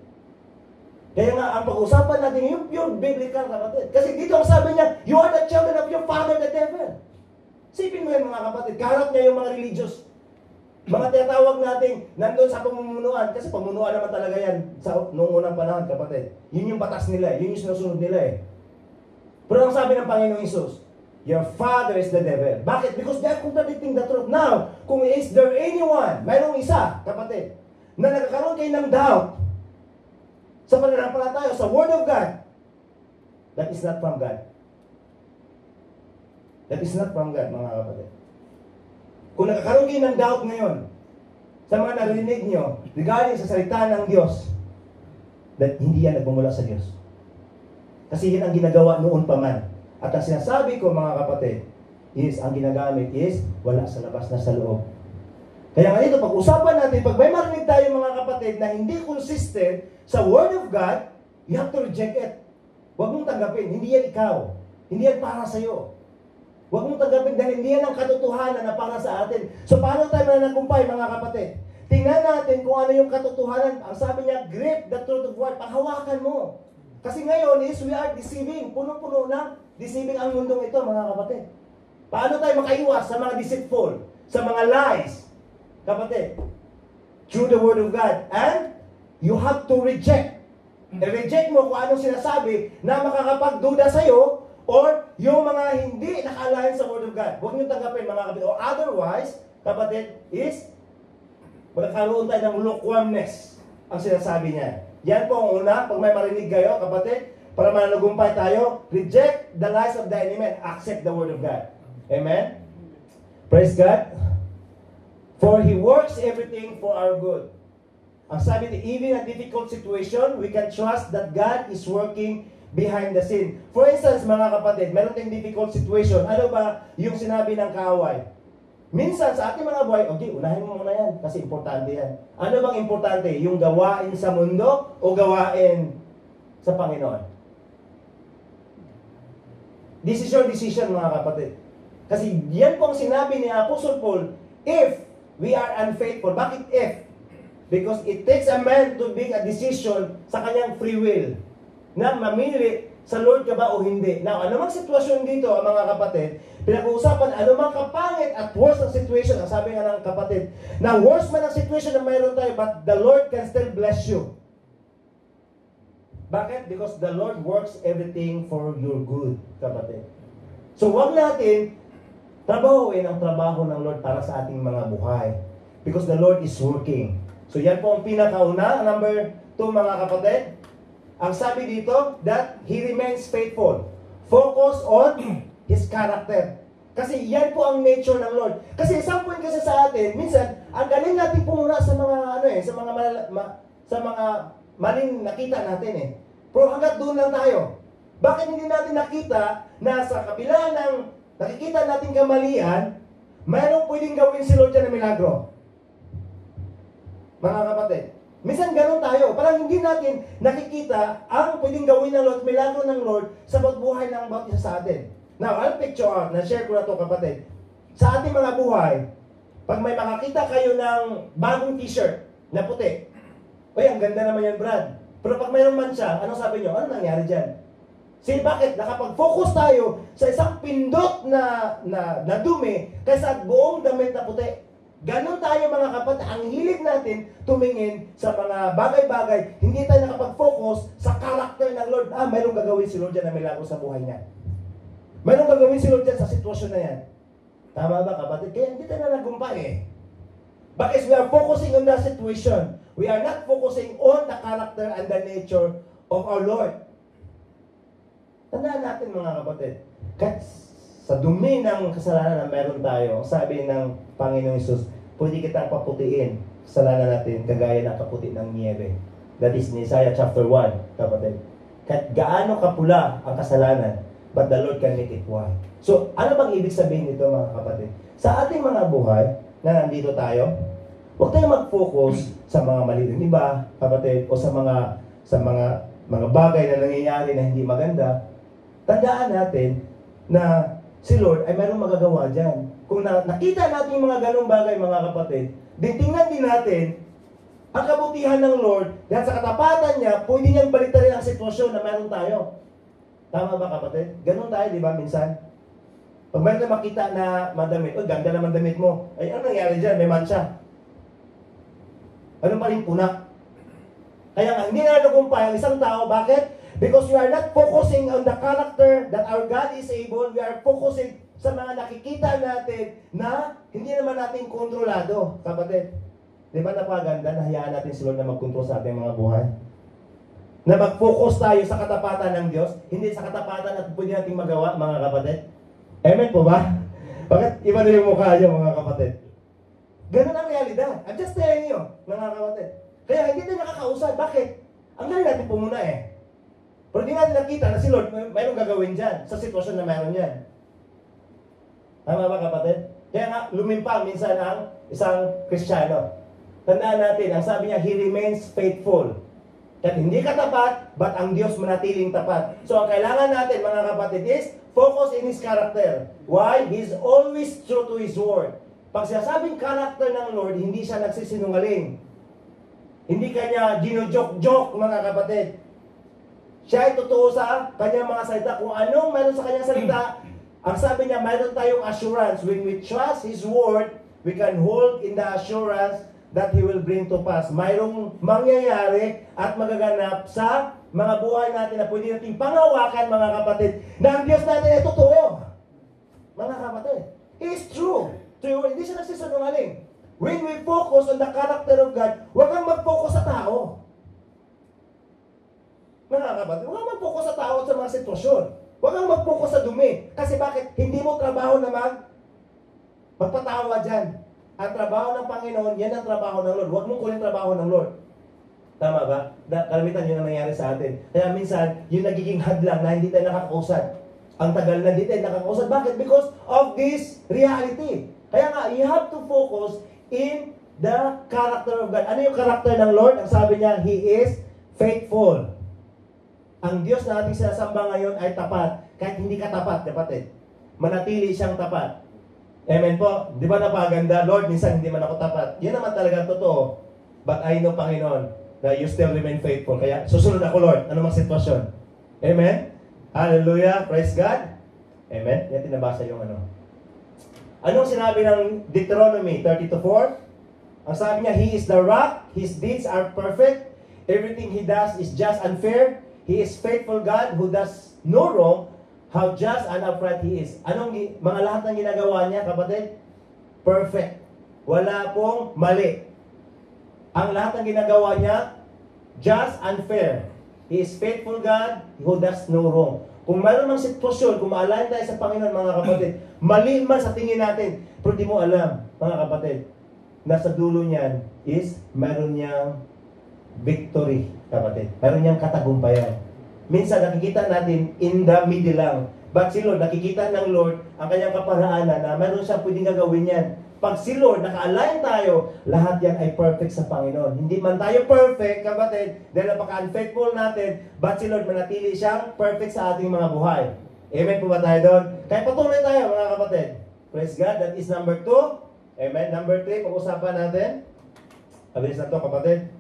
[SPEAKER 1] Kaya nga, ang pag-usapan natin yung pure biblical, kapatid. Kasi dito ang sabi niya, you are the children of your father, the devil. Sipin mo yan mga kapatid, kaharap niya yung mga religious. Mga tinatawag natin, nandun sa pamumunuan. Kasi pamunuan naman talaga yan sa noong unang panahon, kapatid. Yun yung batas nila, yun yung sinusunod nila eh. Pero ang sabi ng Panginoong Hesus, your father is the devil. Bakit? Because they are contradicting the truth. Now, kung is there anyone, mayroong isa, kapatid, na nagkakaroon kayo ng doubt sa pananampalataya, sa Word of God, that is not from God. That is not from God, mga kapatid. Kung nakakaroon kayo ng doubt ngayon sa mga narinig nyo regarding sa salita ng Diyos, that hindi yan nagmumula sa Diyos. Kasi yan ang ginagawa noon pa man. At ang sinasabi ko, mga kapatid, is ang ginagamit is wala sa labas na sa loob. Kaya nga ito, pag-usapan natin, pag may marinig tayo mga kapatid na hindi consistent sa Word of God, you have to reject it. Huwag mong tanggapin. Hindi yan ikaw. Hindi yan para sa'yo. Huwag mong tanggapin dahil hindi yan ang katotohanan na para sa atin. So paano tayo mananagumpay mga kapatid? Tingnan natin kung ano yung katotohanan. Ang sabi niya, grip the truth of God. Panghawakan mo. Kasi ngayon is we are deceiving. Puno-puno na deceiving ang mundong ito mga kapatid. Paano tayo makaiwas sa mga deceitful, sa mga lies? Kapatid, through the Word of God. And you have to reject. I-reject mo kung anong sinasabi na makakapagduda sa'yo or yung mga hindi naka-align sa Word of God. Huwag nyo tanggapin mga kapatid. Or otherwise, kapatid, is magkakaroon tayo ng lukewarmness ang sinasabi niya. Yan po ang una. Pag may marinig kayo, kapatid, para mananagumpay tayo, reject the lies of the enemy and accept the Word of God. Amen? Praise God. For He works everything for our good. Ang sabi niya, even in a difficult situation, we can trust that God is working behind the scene. For instance, mga kapatid, meron tayong difficult situation. Ano ba yung sinabi ng kaaway? Minsan sa ating mga buhay, okay, unahin mo muna yan kasi importante yan. Ano bang importante? Yung gawain sa mundo o gawain sa Panginoon? This is your decision, mga kapatid. Kasi yan po ang sinabi ni Apostle Paul, if we are unfaithful. Bakit if? Because it takes a man to make a decision sa kanyang free will na mamili sa Lord ka ba o hindi. Now, anumang sitwasyon dito, mga kapatid, pinag-uusapan, anumang kapangit at worst ang situation, ang sabi nga ng kapatid, na worst man ang situation na mayroon tayo, but the Lord can still bless you. Bakit? Because the Lord works everything for your good, kapatid. So, huwag natin trabahuin ang trabaho ng Lord para sa ating mga buhay. Because the Lord is working. So, yan po ang pinakauna. Number 2, mga kapatid. Ang sabi dito, that He remains faithful. Focus on His character. Kasi yan po ang nature ng Lord. Kasi isang point kasi sa atin, minsan, ang galing natin pumuna sa mga, sa mga maling nakita natin eh. Pero hanggat doon lang tayo. Bakit hindi natin nakita na sa kabila ng nakikita natin kamalian, mayroong pwedeng gawin si Lord dyan na milagro? Mga kapatid, minsan ganun tayo. Parang hindi natin nakikita ang pwedeng gawin ng Lord, milagro ng Lord sa pagbuhay ng bawat isa sa atin. Now, I'll picture out, na-share ko na ito kapatid. Sa ating mga buhay, pag may makakita kayo ng bagong t-shirt na puti, uy, ang ganda naman yan, Brad. Pero pag mayroong mancha, anong sabi nyo? Ano nangyari dyan? Sige, bakit? Nakapag-focus tayo sa isang pindot na dumi kaysa buong damit na puti. Ganon tayo mga kapatid, ang hilig natin tumingin sa mga bagay-bagay, hindi tayo nakapag-focus sa karakter ng Lord. Mayroong gagawin si Lord dyan na milagro sa buhay niya. Mayroong gagawin si Lord dyan sa sitwasyon na yan. Tama ba kapatid? Kaya hindi tayo nagumpay eh. Because we are focusing on the situation. We are not focusing on the character and the nature of our Lord. Tandaan natin mga kapatid, kahit sa dumi ng kasalanan na meron tayo, sabi ng Panginoong Hesus, pwede kitang paputiin kasalanan natin kagaya ng kaputi ng niebe. That is Isaiah chapter 1, kapatid. Kahit gaano kapula ang kasalanan, but the Lord can make it white. So, ano bang ibig sabihin nito mga kapatid? Sa ating mga buhay na nandito tayo, huwag tayong mag-focus sa mga mali ng iba, kapatid, o sa mga bagay na nangyayari na hindi maganda. Tandaan natin na si Lord ay mayroong magagawa dyan. Kung nakita natin yung mga ganong bagay, mga kapatid, tingnan din natin ang kabutihan ng Lord dahil sa katapatan niya, pwede niyang baliktarin ang sitwasyon na meron tayo. Tama ba kapatid? Ganon tayo, di ba, minsan? Pag meron tayo makita na madamit, ganda naman damit mo. Ay, ano nangyari dyan? May mancha. Ano pa rin puna? Kaya nga, hindi na nagumpay ang isang tao. Bakit? Because we are not focusing on the character that our God is able. We are focusing sa mga nakikita natin na hindi naman natin kontrolado. Kapatid, di ba napaganda na hayaan natin si Lord na mag-control sa ating mga buhay? Na mag-focus tayo sa katapatan ng Diyos, hindi sa katapatan at pwede natin magawa, mga kapatid. Amen po ba? Bakit iba na yung mukha niyo, mga kapatid? Ganun ang realidad. I'm just telling you, mga kapatid. Kaya hindi tayo nakakausad. Bakit? Ang galing natin pumuna eh. Pero hindi natin nakita na si Lord mayroong gagawin dyan sa sitwasyon na mayroon yan. Tama ba kapatid? Kaya nga, lumimpa minsan ang isang Kristiyano. Tandaan natin, ang sabi niya, He remains faithful. At hindi ka tapat, but ang Diyos manatiling tapat. So ang kailangan natin, mga kapatid, is focus in His character. Why? He's always true to His word. Pag sinasabing character ng Lord, hindi siya nagsisinungaling. Hindi kanya gino-joke-joke, mga kapatid. Siya ay totoo sa kanyang mga salita. Kung anong meron sa kanyang salita, ang sabi niya, mayroon tayong assurance. When we trust His word, we can hold in the assurance that He will bring to pass. Mayroong mangyayari at magaganap sa mga buhay natin na pwede natin pangawakan, mga kapatid, na ang Diyos natin ay totoo. Mga kapatid, He is true. Hindi siya nagsisinungaling. When we focus on the character of God, huwag kang mag-focus sa tao. Mga kapatid, huwag kang mag-focus sa tao at sa mga sitwasyon. Huwag kang mag-focus sa dumi. Kasi bakit? Hindi mo trabaho na magpatawa dyan. Ang trabaho ng Panginoon, yan ang trabaho ng Lord. Huwag mong kunin trabaho ng Lord. Tama ba? Kalamitan yun ang nangyari sa atin. Kaya minsan, yung nagiging hadlang na hindi tayo nakakausad. Ang tagal na din nakakausap. Bakit? Because of this reality. Kaya nga, you have to focus in the character of God. Ano yung character ng Lord? Ang sabi niya, He is faithful. Ang Diyos na ating sinasamba ngayon ay tapat. Kahit hindi ka tapat, kapatid. Manatili siyang tapat. Amen po. Di ba napaganda? Lord, minsan hindi man ako tapat. Yan naman talaga totoo. But I know, Panginoon, that you still remain faithful. Kaya susunod ako, Lord. Ano mang sitwasyon. Amen? Hallelujah. Praise God. Amen? Yan tinabasa yung ano. Anong sinabi ng Deuteronomy 30:4? Ang sabi niya, He is the rock. His deeds are perfect. Everything He does is just and fair. He is faithful God who does no wrong. How just and upright He is. Anong mga lahat ng ginagawa niya, kapatid? Perfect. Wala pong mali. Ang lahat ng ginagawa niya, just and fair. He is faithful God who does no wrong. Kung mayroon mang sitwasyon, kung maalayan tayo sa Panginoon, mga kapatid, mali man sa tingin natin, pero di mo alam, mga kapatid, nasa dulo niyan is mayroon niyang victory, kapatid. Mayroon niyang katagumpayan. Minsan nakikita natin in the middle lang. But si Lord, nakikita ng Lord ang kanyang kaparaanan na mayroon siyang pwedeng gagawin yan. Pag si Lord, naka-align tayo, lahat yan ay perfect sa Panginoon. Hindi man tayo perfect, kapatid, dahil napaka-unfaithful natin, but si Lord manatili siyang perfect sa ating mga buhay. Amen po ba tayo doon? Kaya patuloy tayo, mga kapatid. Praise God. That is number 2. Amen. Number 3, pag-usapan natin. Mabilis na to, kapatid.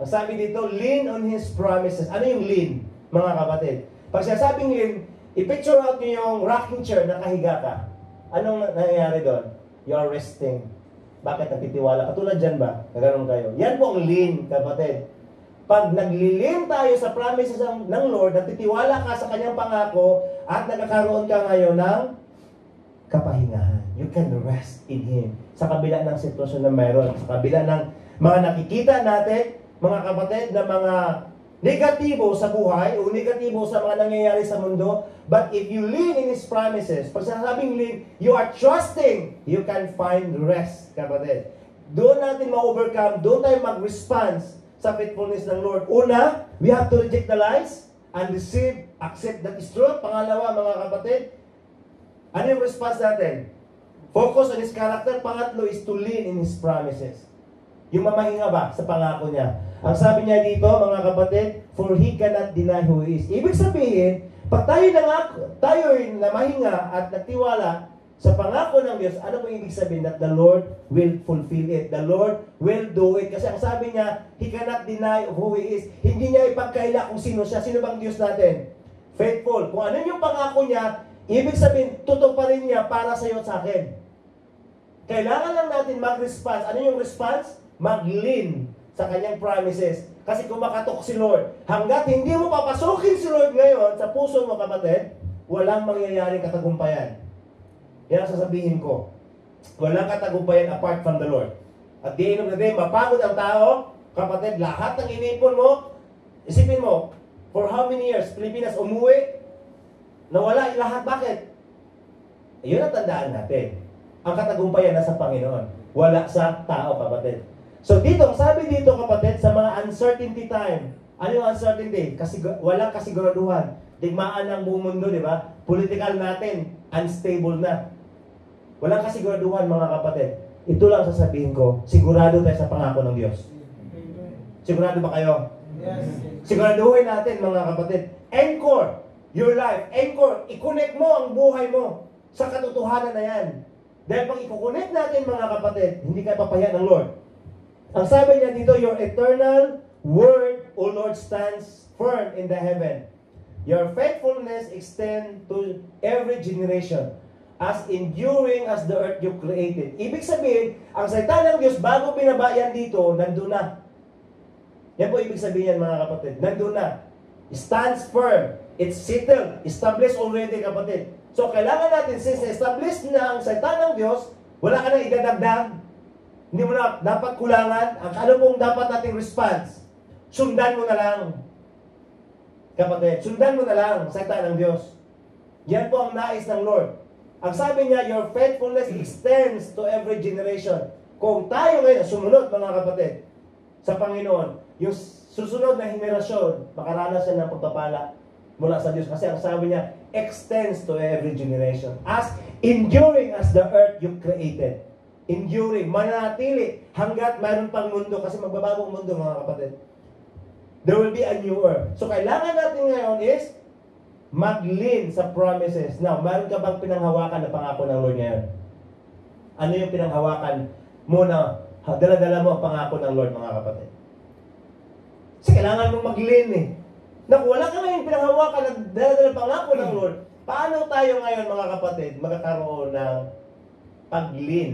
[SPEAKER 1] Ang sabi dito, lean on His promises. Ano yung lean, mga kapatid? Pag sinasabing lean, i-picture out niyo yung rocking chair na kahiga ka. Anong nangyayari doon? You are resting. Bakit nagtitiwala? Katulad dyan ba? Naganoon kayo. Yan po ang lean, kapatid. Pag naglilin tayo sa promises ng Lord, nagtitiwala ka sa kanyang pangako, at nagkakaroon ka ngayon ng kapahingahan. You can rest in Him. Sa kabila ng sitwasyon na mayroon, sa kabila ng mga nakikita natin, mga kapatid, na mga negatibo sa buhay o negatibo sa mga nangyayari sa mundo, but if you lean in His promises, pag sinasabing lean, you are trusting, you can find rest, kapatid. Doon natin ma-overcome, doon tayo mag-response sa faithfulness ng Lord. Una, we have to reject the lies and receive, accept that is truth. Pangalawa, mga kapatid, ano yung response natin? Focus on His character. Pangatlo is to lean in His promises. Yung mamahinga ba sa pangako niya? Ang sabi niya dito, mga kapatid, for He cannot deny who He is. Ibig sabihin, pag tayo'y namahinga at nagtiwala sa pangako ng Diyos, ano po ibig sabihin? That the Lord will fulfill it. The Lord will do it. Kasi ang sabi niya, He cannot deny who He is. Hindi niya ipagkaila kung sino siya. Sino bang Diyos natin? Faithful. Kung ano yung pangako niya, ibig sabihin, totoo pa rin niya para sa iyo at sa akin. Kailangan lang natin mag-response. Ano yung response? Mag-lean sa kanyang promises. Kasi kung makatok si Lord, hanggat hindi mo papasukin si Lord ngayon sa puso mo, kapatid, walang mangyayaring katagumpayan. Yan ang sasabihin ko. Walang katagumpayan apart from the Lord. At the end of the day, mapagod ang tao, kapatid, lahat ng inipon mo, isipin mo, for how many years, Pilipinas umuwi, nawala lahat. Bakit? Yun ang tandaan natin. Ang katagumpayan nasa Panginoon. Wala sa tao, kapatid. So dito, sabi dito, kapatid, sa mga uncertainty time. Ano yung uncertainty? Kasi walang kasiguraduhan. Digmaan ng buong mundo, di ba? Political natin, unstable na. Walang kasiguraduhan, mga kapatid. Ito lang sasabihin ko, sigurado tayo sa pangako ng Diyos. Sigurado ba kayo?
[SPEAKER 3] Yes.
[SPEAKER 1] Siguraduhin natin, mga kapatid. Anchor your life. Anchor, i-connect mo ang buhay mo sa katotohanan na yan. Dahil pag i-connect natin, mga kapatid, hindi kayo papahiya ng Lord. Ang sabi niya dito, your eternal word, O Lord, stands firm in the heaven. Your faithfulness extends to every generation, as enduring as the earth you created. Ibig sabihin, ang salita ng Diyos, bago binaba yan dito, nandun na. Yan po ibig sabihin yan, mga kapatid. Nandun na. Stands firm. It's settled. Established already, kapatid. So, kailangan natin, since established na ang salita ng Diyos, wala ka nang idadagdag. Hindi mo na dapat kulangan. Ang ano pong dapat nating response? Sundan mo na lang. Kapatid, sundan mo na lang sa salita ng Diyos. Yan po ang nais ng Lord. Ang sabi niya, your faithfulness extends to every generation. Kung tayo ngayon, sumunod, mga kapatid, sa Panginoon, yung susunod na henerasyon, makaranas siya ng pagpapala mula sa Diyos. Kasi ang sabi niya, extends to every generation. As enduring as the earth you created. Enduring, mananatili hanggat mayroon pang mundo kasi magbabagong mundo mga kapatid. There will be a new earth. So kailangan natin ngayon is mag-lean sa promises. Now, mayroon ka bang pinanghawakan na pangako ng Lord ngayon? Ano yung pinanghawakan mo na dala-dala mo ang pangako ng Lord mga kapatid? Kasi kailangan mong mag-lean eh. Na kung wala ka ngayon pinanghawakan na dala-dala pangako ng Lord, paano tayo ngayon mga kapatid magkakaroon ng pag-lean,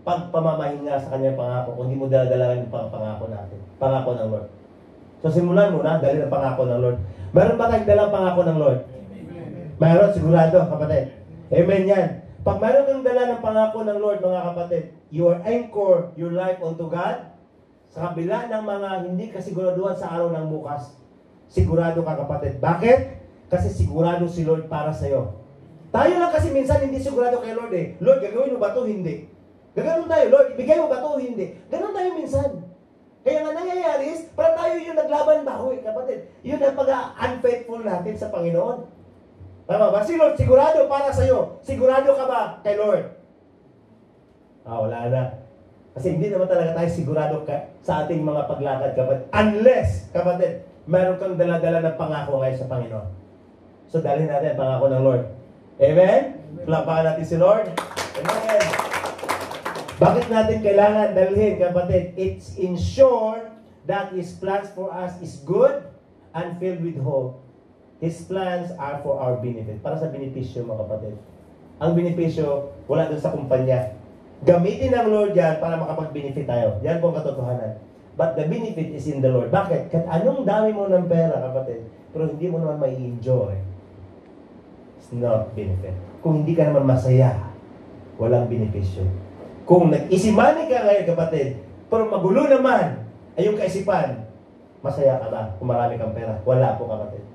[SPEAKER 1] pagpamamahinga sa kanyang pangako kung hindi mo dala-dala yung pangako natin, pangako ng Lord? So simulan mo na, dali ang pangako ng Lord. Meron ba tayong dalang pangako ng Lord? Meron, sigurado, kapatid. Amen yan. Pag meron kang dala ng pangako ng Lord, mga kapatid, you are anchor your life unto God. Sa kabila ng mga hindi kasiguraduhan sa araw ng bukas, sigurado ka, kapatid. Bakit? Kasi sigurado si Lord para sa'yo. Tayo lang kasi minsan hindi sigurado kay Lord eh. Lord, gagawin mo ba ito? Hindi. Gagawin tayo, Lord, ibigay mo ba ito? Hindi. Ganon tayo minsan. Kaya nga nangyayari is, para tayo yung naglaban baho eh, kapatid. Yun ang pag-unfaithful natin sa Panginoon. Tama ba? Si Lord, sigurado para sa'yo. Sigurado ka ba kay Lord? Wala na. Kasi hindi naman talaga tayo sigurado sa ating mga paglakad, kapatid. Unless, kapatid, meron kang dala-dala ng pangako ngayon sa Panginoon. So, dalhin natin ang pangako ng Lord. Amen? Plapakan natin si Lord. Amen. Bakit natin kailangan dalhin, kapatid? It's ensure that His plans for us is good and filled with hope. His plans are for our benefit. Para sa benepisyo, mga kapatid. Ang benepisyo, wala dun sa kumpanya. Gamitin ng Lord yan para makapag-benefit tayo. Yan po ang katotohanan. But the benefit is in the Lord. Bakit? Kahit anong dami mo ng pera, kapatid, pero hindi mo naman may enjoy, it's not benefit. Kung hindi ka naman masaya, walang benepisyo. Kung nag-isimani ka ngayon, kapatid, pero magulo naman ay yung kaisipan, masaya ka ba kung marami kang pera? Wala po, kapatid.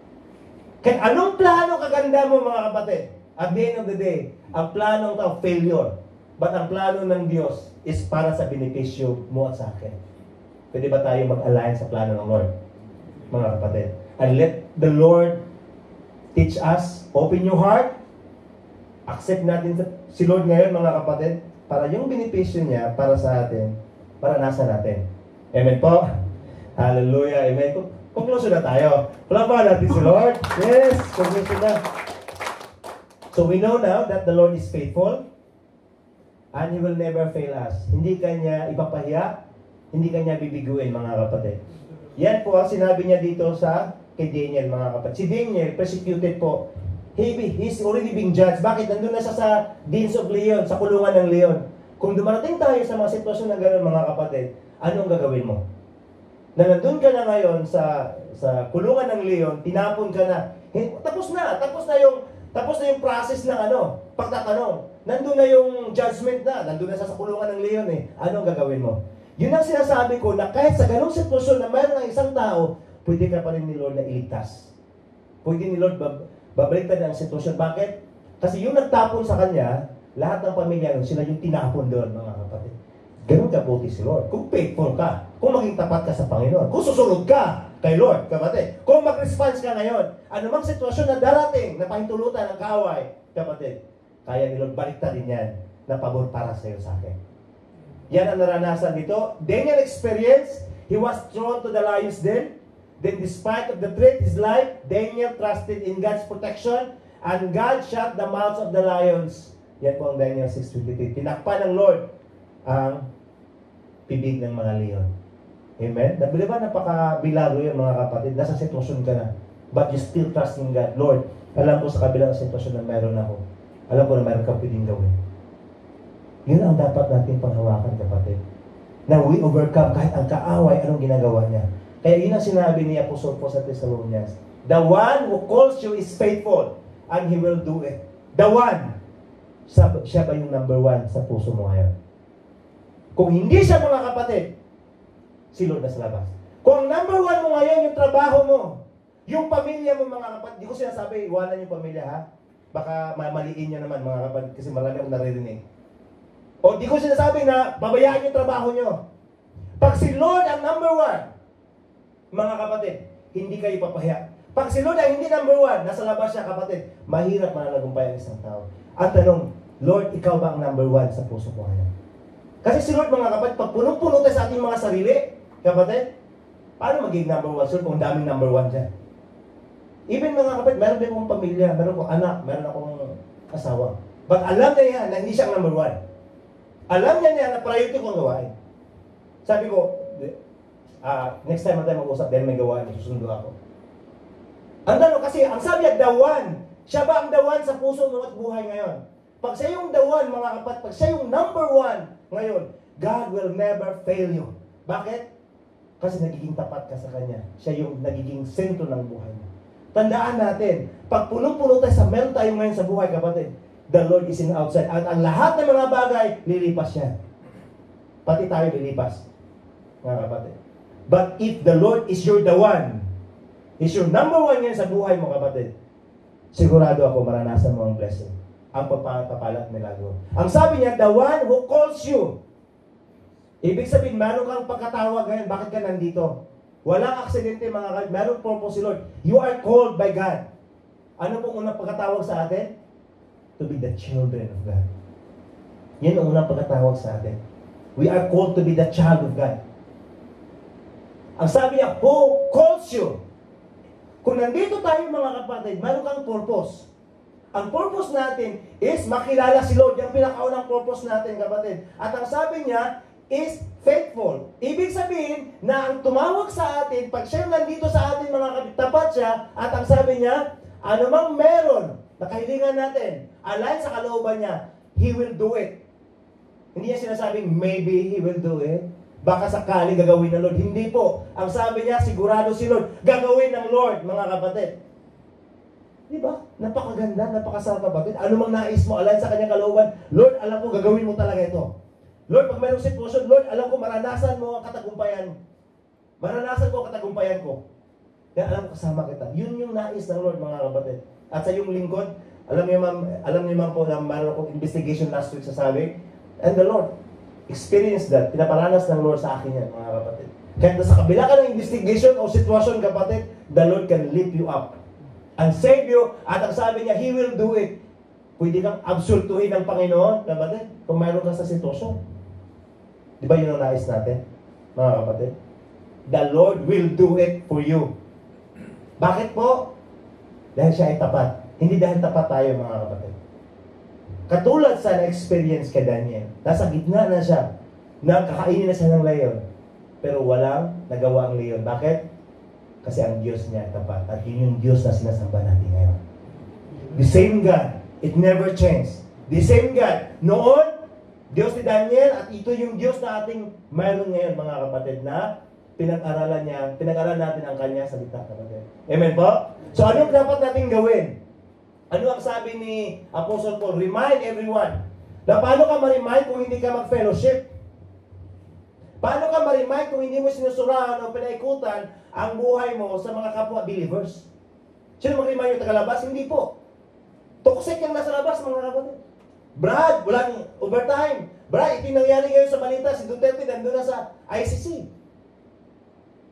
[SPEAKER 1] Kahit anong plano kaganda mo, mga kapatid, at the end of the day, ang plano ng failure. But ang plano ng Diyos is para sa benepisyo mo at sa akin. Pwede ba tayo mag-align sa plano ng Lord, mga kapatid? And let the Lord teach us, open your heart, accept natin si Lord ngayon, mga kapatid, para yung benepisyo niya para sa atin, para nasa natin. Amen po? Hallelujah. Amen. Conclusion na tayo. Palapakan natin si Lord. Yes, conclusion na. So we know now that the Lord is faithful and He will never fail us. Hindi kanya ipapahiya, hindi kanya bibiguin, mga kapatid. Yan po ang sinabi niya dito sa kay Daniel, mga kapatid. Si Daniel, persecuted po. He's already being judged. Bakit? Nandun na siya sa Dens of Leon, sa kulungan ng Leon. Kung dumarating tayo sa mga sitwasyon na gano'n, mga kapatid, anong gagawin mo? Na nandun ka na ngayon sa kulungan ng Leon, tinapon ka na. Tapos na yung process ng pagtatanong. Nandun na yung judgment na. Nandun na sa kulungan ng Leon eh. Anong gagawin mo? Yun ang sinasabi ko na kahit sa ganong sitwasyon na mayroon ng isang tao, pwede ka pa rin ni Lord na iligtas. Pwede ni Lord babaliktad ang sitwasyon. Bakit? Kasi yung nagtapon sa kanya, lahat ng pamilya nun, sila yung tinapon doon, mga kapatid. Ganun ka buti si Lord. Kung faithful ka, kung maging tapat ka sa Panginoon, kung susunod ka kay Lord, kapatid, kung mag-response ka ngayon, anumang sitwasyon na darating, na pahintulutan ng kaaway, kapatid, kaya ni Lord baliktad din yan na pabor para sa iyo, sa akin. Yan ang naranasan dito. Daniel experienced, he was thrown to the lion's den. Then despite of the threat his life, Daniel trusted in God's protection and God shut the mouths of the lions. Yan po ang Daniel 6:23. Tinakpan ng Lord ang bibig ng mga leon. Amen? Di ba napakabilago yun, mga kapatid? Nasa sitwasyon ka na. But you still trust in God. Lord, alam ko sa kabilang sitwasyon na mayroon ako. Alam ko na mayroon kang pwedeng gawin. Yun ang dapat natin panghawakan, kapatid. Na we overcome kahit ang kaaway, anong ginagawa niya. Kaya yun ang sinabi ni Apostol Paul sa Thessalonians. The one who calls you is faithful and He will do it. The one. Siya ba yung number one sa puso mo ngayon? Kung hindi siya, mga kapatid, si Lord na sa labas. Kung ang number one mo ngayon, yung trabaho mo, yung pamilya mo, mga kapatid, di ko sinasabi, iwanan yung pamilya, ha? Baka mamaliin niya naman, mga kapatid, kasi marami akong naririnig. O di ko sinasabi na babayaan yung trabaho nyo. Pag si Lord ang number one, mga kapatid, hindi kayo papahiya. Pag si Lord ay hindi number one, nasa labas siya, kapatid, mahirap mananagumpay ang isang tao. Ang tanong, Lord, ikaw ba ang number one sa puso ko ngayon? Kasi si Lord, mga kapatid, pag punong-puno tayo sa ating mga sarili, kapatid, paano magiging number one, sir, kung daming number one dyan? Even mga kapatid, meron din akong pamilya, meron akong anak, meron akong asawa. But alam niya yan na hindi siya ang number one. Alam niya na priority kong gawain. Sabi ko, next time na tayo mag-usap dahil may gawain, susundo ako. Ang tanong kasi, ang sabi niya, the one. Siya ba ang the one sa puso mo at buhay ngayon? Pag siya yung the one, mga kapatid, pag siya yung number one ngayon, God will never fail you. Bakit? Kasi nagiging tapat ka sa Kanya. Siya yung nagiging sentro ng buhay mo. Tandaan natin, pag punong-puno tayo sa meron tayo ngayon sa buhay, kapatid, the Lord is in outside. At ang lahat ng mga bagay, lilipas siya. Pati tayo lilipas, mga kapatid. But if the Lord is your the one, is your number one ngayon sa buhay mo, kapatid, sigurado ako maranasan mo ang blessing. Ang pagpapalat milagro. Ang sabi niya, the one who calls you. Ibig sabihin, meron kang pagkatawag ngayon, bakit ka nandito? Walang aksidente, mga kapatid. Meron purpose si Lord. You are called by God. Ano pong unang pagkatawag sa atin? To be the children of God. Yan ang unang pagkatawag sa atin. We are called to be the child of God. Ang sabi niya, who calls you? Kung nandito tayo, mga kapatid, meron kang purpose. Ang purpose natin is makilala si Lord. Yung pinakaunang purpose natin, kapatid. At ang sabi niya is faithful. Ibig sabihin na ang tumawag sa atin, pag siya nandito sa atin, mga kapatid, tapat siya. At ang sabi niya, anumang meron na kahilingan natin, align sa kalooban niya, He will do it. Hindi niya sinasabing maybe He will do it. Baka sakali gagawin ng Lord. Hindi po. Ang sabi niya, sigurado si Lord. Gagawin ng Lord, mga kapatid. Di ba? Napakaganda, napakasarap, kapatid. Ano mang nais mo, align sa kanyang kalooban, Lord, alam ko, gagawin mo talaga ito. Lord, pag mayroong sitwasyon, Lord, alam ko, maranasan mo ang katagumpayan. Maranasan ko ang katagumpayan ko. Kaya alam ko, kasama kita. Yun yung nais ng Lord, mga kapatid. At sa iyong lingkod, alam niyo ma'am po na mayroon akong investigation last week sa sabi, and the Lord experience that. Pinaparanas ng Lord sa akin yan, mga kapatid. Kaya sa kabila ka ng investigation o sitwasyon, kapatid, the Lord can lift you up and save you. At ang sabi niya, He will do it. Pwede kang absultuhin ng Panginoon, kapatid, kung mayroon ka sa sitwasyon. Di ba yun ang nais natin, mga kapatid? The Lord will do it for you. Bakit po? Dahil siya ay tapat. Hindi dahil tapat tayo, mga kapatid. Katulad sa na-experience kay Daniel, nasa gitna na siya, kakainin na siya ng leon. Pero walang nagawa ang leon. Bakit? Kasi ang Diyos niya tapat. At yun yung Diyos na sinasamba natin ngayon. The same God. It never changed. The same God. Noon, Diyos ni Daniel, at ito yung Diyos na ating mayroon ngayon, mga kapatid, na pinag-aralan natin ang kanya salita, kapatid. Amen po? So, anong dapat natin gawin? Ano ang sabi ni Apostle Paul? Remind everyone. Na paano ka ma-remind kung hindi ka mag-fellowship? Paano ka ma-remind kung hindi mo sinusurahan o pinaikutan ang buhay mo sa mga kapwa-believers? Sino mag-remind yung tagalabas? Hindi po. Toxic yung nasa labas, mga kapatid. Brad, walang overtime. Brad, ito yung nangyari ngayon sa balita. Si Duterte nandun na sa ICC.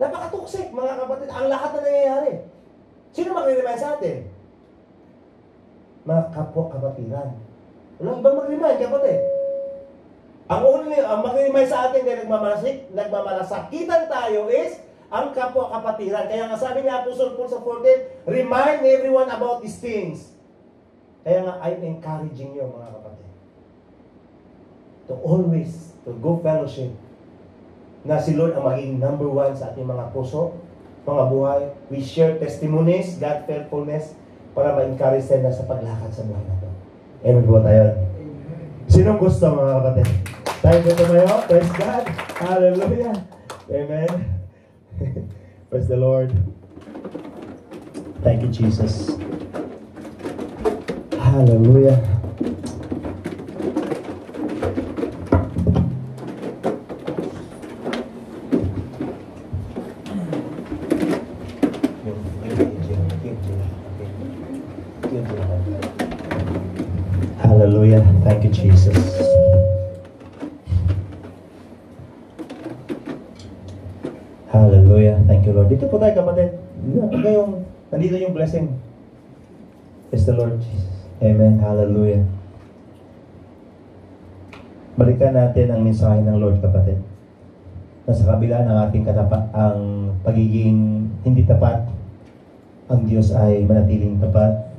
[SPEAKER 1] Napaka-toxic, mga kapatid. Ang lahat na nangyayari. Sino mag-remind sa atin? Mga kapwa-kapatiran. Walang ibang mag-remind, kapatid. Ang mag-remind sa atin kaya nagmamalasakitan tayo is ang kapwa-kapatiran. Kaya nga sabi ni Apostle Paul sa 14, remind everyone about these things. Kaya nga, I'm encouraging you, mga kapatid, to always, to go fellowship, na si Lord ang maging number one sa ating mga puso, mga buhay. We share testimonies, God faithfulness, para ma-encourage tayo na sa paglakad sa buhay na ito. Amen po tayo. Sinong gusto, mga kapatid? Tayo po tumayo. Praise God. Hallelujah. Amen. Praise the Lord. Thank you, Jesus. Hallelujah. Hallelujah. Thank you, Jesus. Hallelujah. Thank you, Lord. Dito po tayo, kapatid. Huwag kayong Nandito yung blessing. Is the Lord Jesus. Amen. Hallelujah. Balikan natin ang mensahe ng Lord, kapatid. Nasa kabila ng ating ang pagiging hindi tapat, ang Diyos ay manatiling tapat.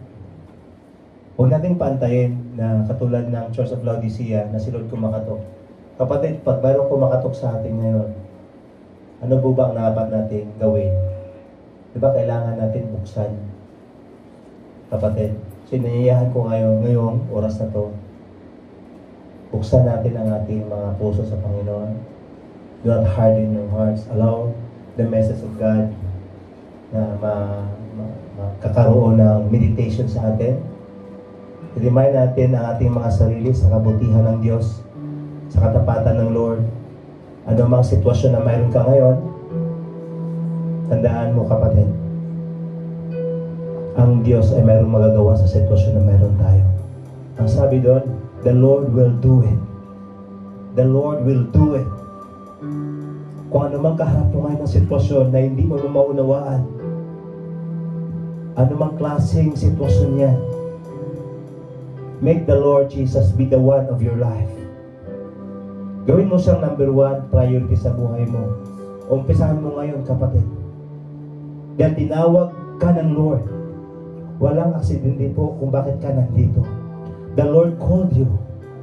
[SPEAKER 1] Huwag nating paantayin na katulad ng Church of Laodicea na si Lord kumakatok. Kapatid, pag mayroong kumakatok sa atin ngayon, ano po ba ang dapat natin gawin? Diba kailangan natin buksan? Kapatid, sinaniyahan ko ngayong oras na to, buksan natin ang ating mga puso sa Panginoon. Do not harden your hearts. Allow the message of God na makakaroon ng meditation sa atin. I-remind natin ang ating mga sarili sa kabutihan ng Diyos, sa katapatan ng Lord. Ano mang sitwasyon na mayroon ka ngayon, tandaan mo, kapatid, ang Diyos ay mayroong magagawa sa sitwasyon na mayroon tayo. Ang sabi doon, the Lord will do it. The Lord will do it. Kung ano mang kaharap mo ngayon ng sitwasyon na hindi mo maunawaan, ano mang klaseng sitwasyon yan, make the Lord Jesus be the one of your life. Gawin mo siyang number 1 priority sa buhay mo. Umpisahan mo ngayon, kapatid. Dahil tinawag ka ng Lord. Walang aksidente po kung bakit ka nandito. The Lord called you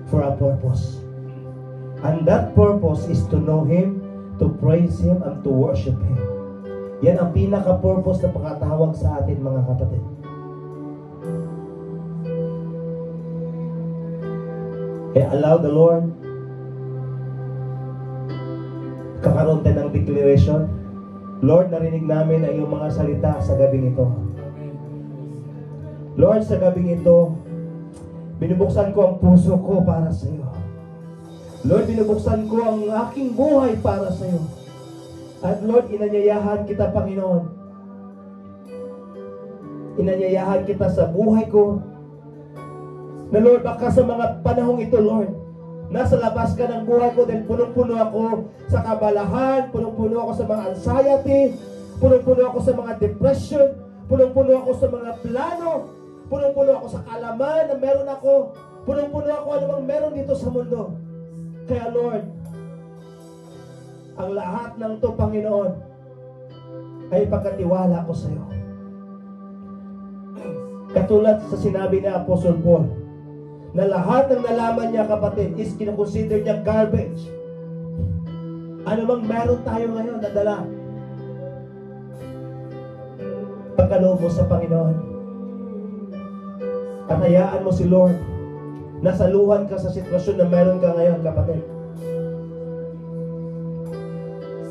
[SPEAKER 1] for a purpose. And that purpose is to know Him, to praise Him, and to worship Him. Yan ang pinaka-purpose na pagkatawag sa atin, mga kapatid. Allow the Lord. Kakaroon tayo ng declaration. Lord, narinig namin ang iyong mga salita sa gabing ito. Lord, sa gabing ito, binubuksan ko ang puso ko para sa iyo. Lord, binubuksan ko ang aking buhay para sa iyo. At Lord, inanyayahan kita, Panginoon. Inanyayahan kita sa buhay ko. Na Lord, baka sa mga panahong ito, Lord, nasa labas ka ng buhay ko dahil punong-puno ako sa kabalahan, punong-puno ako sa mga anxiety, punong-puno ako sa mga depression, punong-puno ako sa mga plano, punong-puno ako sa kalaman na meron ako, punong-puno ako anumang meron dito sa mundo. Kaya Lord, ang lahat ng to, Panginoon, ay pagkatiwala ko sa iyo. Katulad sa sinabi ni Apostle Paul, na lahat ng nalaman niya, kapatid, is kinoconsider niya garbage. Ano mang meron tayo ngayon na dala, pagkaloob mo sa Panginoon. At hayaan mo si Lord. Nasaluhan ka sa sitwasyon na meron ka ngayon, kapatid.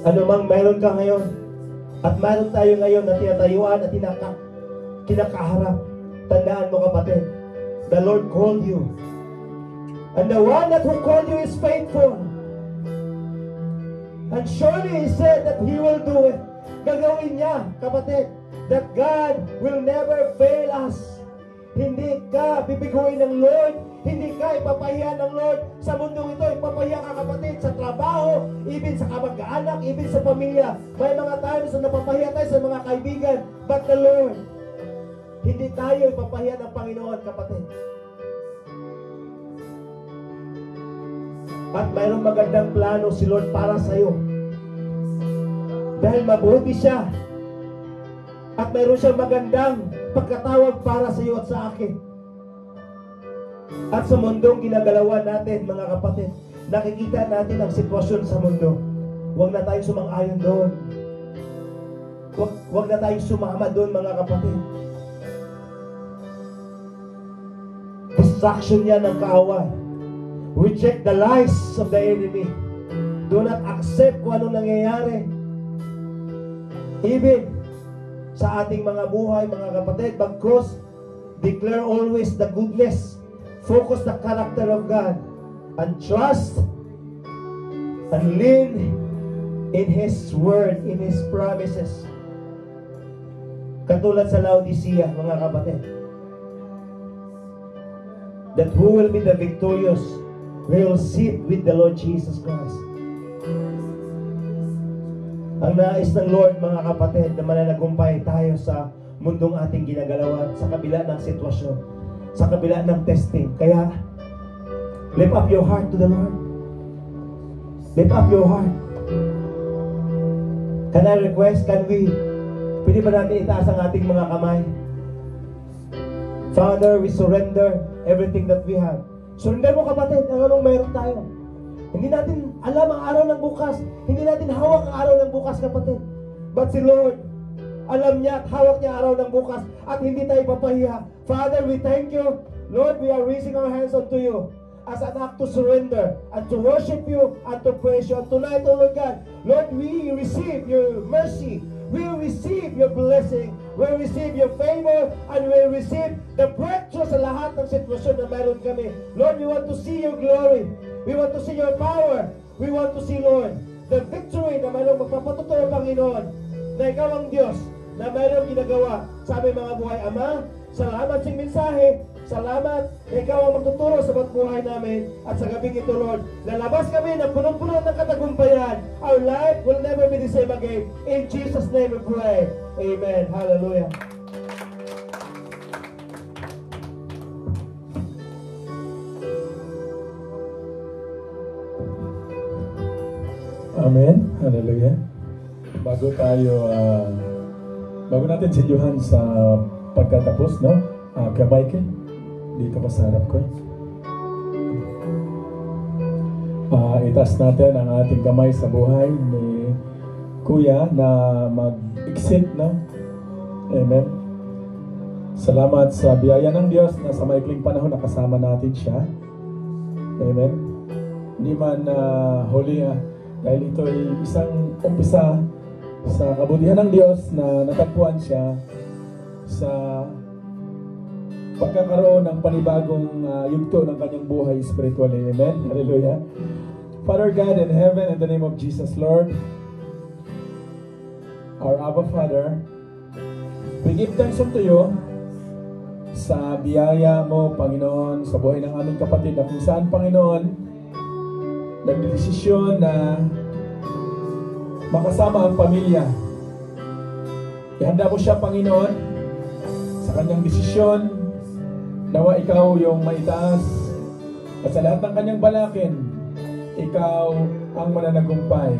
[SPEAKER 1] Ano mang meron ka ngayon, at meron tayo ngayon na tinatayuan at kinakaharap, tandaan mo, kapatid, the Lord called you. And the one that who called you is faithful. And surely He said that He will do it. Gagawin niya, kapatid. That God will never fail us. Hindi ka bibiguin ng Lord. Hindi ka ipapahiya ng Lord. Sa mundong ito, ipapahiya ka, kapatid, sa trabaho, even sa kamag-anak, even sa pamilya. May mga times na napapahiya tayo sa mga kaibigan. But the Lord, hindi tayo ipapahiya ng Panginoon, kapatid. At mayroong magandang plano si Lord para sa iyo. Dahil mabuti siya. At mayroon siyang magandang pagkatawag para sa iyo at sa akin. At sa mundong ginagalawan natin, mga kapatid, nakikita natin ang sitwasyon sa mundo. Huwag na tayong sumang-ayon doon. Huwag na tayong sumama doon, mga kapatid. Distraction yan ng kaaway. Reject the lies of the enemy. Do not accept kung anong nangyayari. Even sa ating mga buhay, mga kapatid, bagkus, declare always the goodness. Focus the character of God. And trust and lean in His word, in His promises. Katulad sa Laodicea, mga kapatid, that who will be the victorious will sit with the Lord Jesus Christ. Ang nais ng Lord, mga kapatid, na mananagumpay tayo sa mundong ating ginagalawan, sa kabila ng sitwasyon, sa kabila ng testing. Kaya, lift up your heart to the Lord. Lift up your heart. Can I request, pwede ba natin itaas ang ating mga kamay? Father, we surrender everything that we have. Surrender mo, kapatid, ang anong mayroon tayo. Hindi natin alam ang araw ng bukas. Hindi natin hawak ang araw ng bukas, kapatid. But si Lord, alam niya at hawak niya araw ng bukas at hindi tayo papahiya. Father, we thank you. Lord, we are raising our hands unto you as an act to surrender and to worship you and to praise you. And tonight, O Lord God, Lord, we receive your mercy. We receive your blessing. We receive your favor and we receive the breakthrough sa lahat ng sitwasyon na meron kami. Lord, we want to see your glory. We want to see your power. We want to see, Lord, the victory na mayroong magpapatutuo, Panginoon, na ikaw ang Diyos na mayroong ginagawa sa aming mga buhay. Ama, salamat sa mensahe. Salamat na ikaw ang magtuturo sa buhay namin. At sa gabing ito, Lord, lalabas kami na punong-puno ng katagumpayan. Our life will never be the same again. In Jesus' name we pray. Amen. Hallelujah.
[SPEAKER 3] Amen. Hallelujah. Bago natin sidyuhan sa pagkatapos, no? Kaya Michael, dito ka sa harap ko. Itas natin ang ating kamay sa buhay ni Kuya na mag-exit, no? Amen. Salamat sa biyaya ng Diyos na sa maikling panahon nakasama natin siya. Amen. Hindi man huli dahil ito ay isang umpisa sa kabutihan ng Diyos na natagpuan siya sa pagkakaroon ng panibagong yugto ng kanyang buhay spiritually. Amen? Hallelujah. Father God in heaven, in the name of Jesus, Lord, our Abba Father, we give thanks unto you sa biyaya mo, Panginoon, sa buhay ng aming kapatid na kung saan, Panginoon, nagdesisyon na makasama ang pamilya. Ihanda mo siya, Panginoon, sa kanyang desisyon. Nawa ikaw yung maitaas at sa lahat ng kanyang balakin, ikaw ang mananagumpay.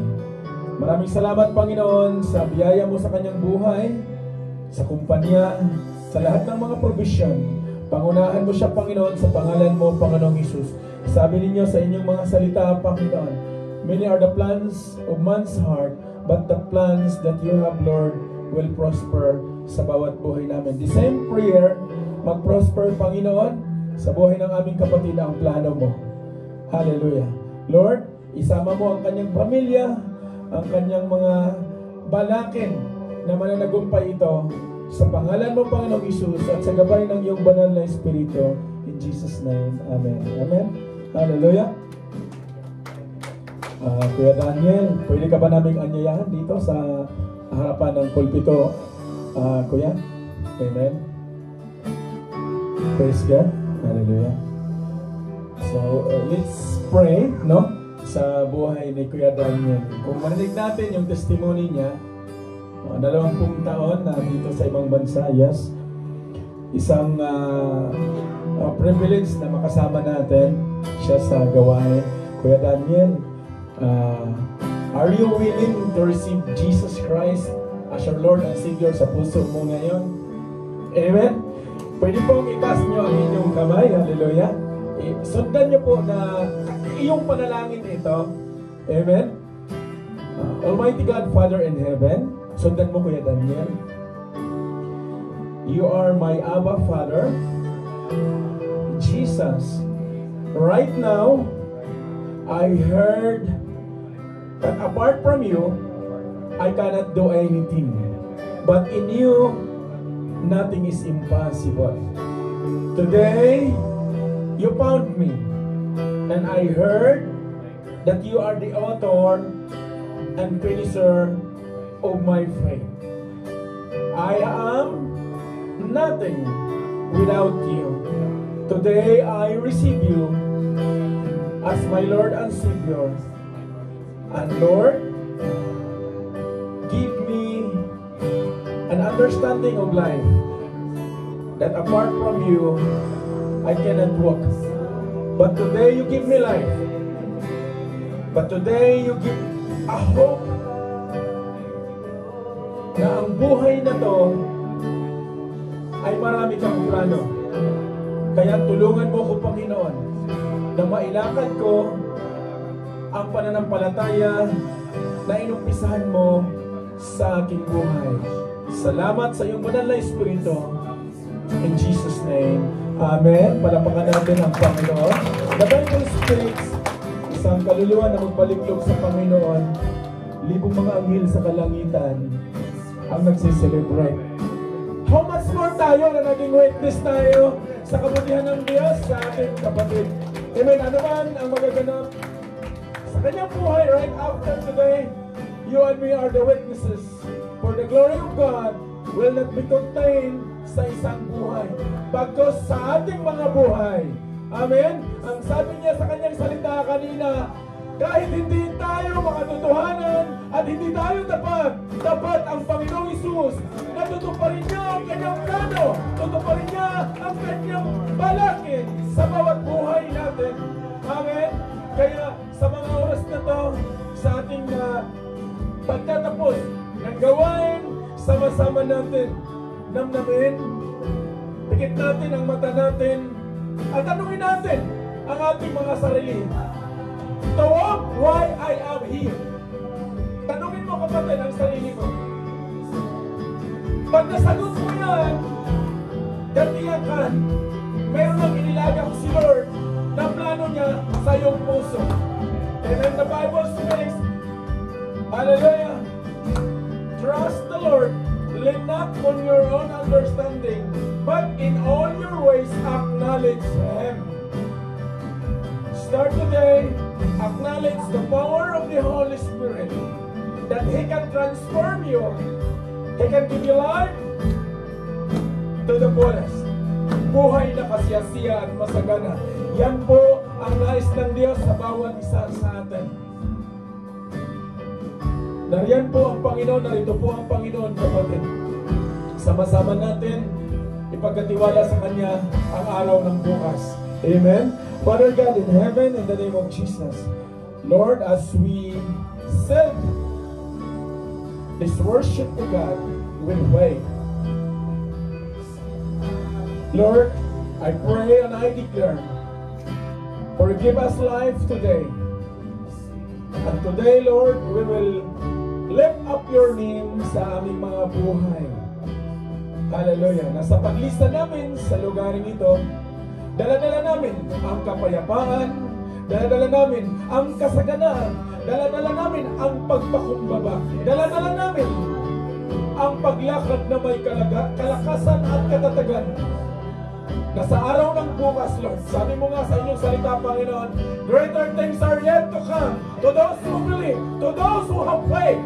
[SPEAKER 3] Maraming salamat, Panginoon, sa biyaya mo sa kanyang buhay, sa kumpanya, sa lahat ng mga provision. Pangunahan mo siya, Panginoon, sa pangalan mo, Panginoong Hesus. Sabi ninyo sa inyong mga salita, Panginoon, many are the plans of man's heart, but the plans that you have, Lord, will prosper sa bawat buhay namin. The same prayer, mag-prosper, Panginoon, sa buhay ng aming kapatid ang plano mo. Hallelujah. Lord, isama mo ang kanyang pamilya, ang kanyang mga balakin na mananagumpay ito sa pangalan mo, Panginoong Hesus, at sa gabay ng iyong banal na Espiritu. In Jesus' name, Amen. Amen. Hallelujah. Kuya Daniel, pwede ka ba naming anyayahan dito sa harapan ng pulpito, Kuya? Amen. Praise God. Hallelujah. So, let's pray, no? Sa buhay ni Kuya Daniel. Kung marinig natin yung testimony niya, 20 taon na dito sa ibang bansa, yes. Isang privilege na makasama natin siya sa gawain. Kuya Daniel, are you willing to receive Jesus Christ as your Lord and Savior sa puso mo ngayon? Amen? Pwede pong itaas nyo ang inyong kamay. Hallelujah. Sundan nyo po na iyong panalangin ito. Amen? Almighty God, Father in heaven, sundan mo, Kuya Daniel. You are my Abba Father. Jesus, right now, I heard that apart from you, I cannot do anything. But in you, nothing is impossible. Today, you found me, and I heard that you are the author and finisher of my faith. I am nothing without you. Today, I receive you as my Lord and Savior. And Lord, give me an understanding of life that apart from you, I cannot walk. But today you give me life. But today you give a hope na ang buhay na to ay marami kang plano. Kaya tulungan mo ko, Panginoon, na mailakad ko ang pananampalataya na inumpisahan mo sa aking buhay. Salamat sa iyong banal na Espiritu. In Jesus' name, Amen. Palapakan natin ang Panginoon. The Bible speaks, isang kaluluwa na magbaliklog sa Panginoon, libong mga anghel sa kalangitan ang nagsiselebrate. How much more tayo na naging witness tayo sa kabutihan ng Diyos sa ating kapatid. Amen. Ano man ang magaganap sa kanyang buhay right after today, you and me are the witnesses. For the glory of God will not be contained sa isang buhay, bagkus sa ating mga buhay. Amen? Ang sabi niya sa kanyang salita kanina, kahit hindi tayo makatotohanan at hindi tayo dapat ang Panginoong Isus na tutuparin niya ang kanyang plano, tutuparin niya ang kanyang balakid sa bawat buhay natin. Amen? Kaya sa mga oras na to, sa ating pagtatapos ng gawain, sama-sama natin namnamin, pikit natin ang mata natin, at tanungin natin ang ating mga sarili. Tawag, why I am here. Tanungin mo, kapatid, ang sarili mo. Pag nasagot mo yan, gatiyakan, meron ang inilagak si Lord na plano niya sa iyong puso. And then the Bible speaks, hallelujah, trust the Lord, lean not on your own understanding, but in all your ways acknowledge Him. Start today, acknowledge the power of the Holy Spirit, that He can transform you, He can give you life to the fullest. Buhay na kasiyasiya at masagana. Yan po ang nais ng Diyos sa bawat isa sa atin. Nariyan po ang Panginoon, narito po ang Panginoon, kapatid. Sama-sama natin ipagkatiwala sa Kanya ang araw ng bukas. Amen? Father God in heaven, in the name of Jesus, Lord, as we sing this worship to God with faith, Lord, I pray and I declare, forgive us life today. And today, Lord, we will lift up your name sa aming mga buhay. Hallelujah. Nasa paglista namin sa lugaring ito, dala-dala namin ang kapayapaan, dala-dala namin ang kasaganaan, dala-dala namin ang pagpakumbaba, dala-dala namin ang paglakad na may kalakasan at katatagan. Na sa araw ng bukas, Lord, sabi mo nga sa inyong salita, Panginoon, greater things are yet to come to those who believe, to those who have faith.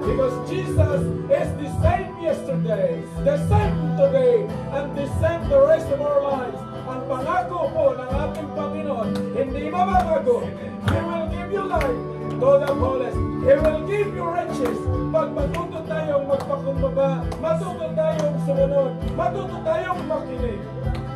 [SPEAKER 3] Because Jesus is the same yesterday, the same today, and the same the rest of our lives. Ang pangako po ng ating Panginoon, hindi mababago. He will give you life to the fullest. He will give you riches. Pag matuto tayong magpakumbaba, matuto tayong sumunod, matuto tayong makinig.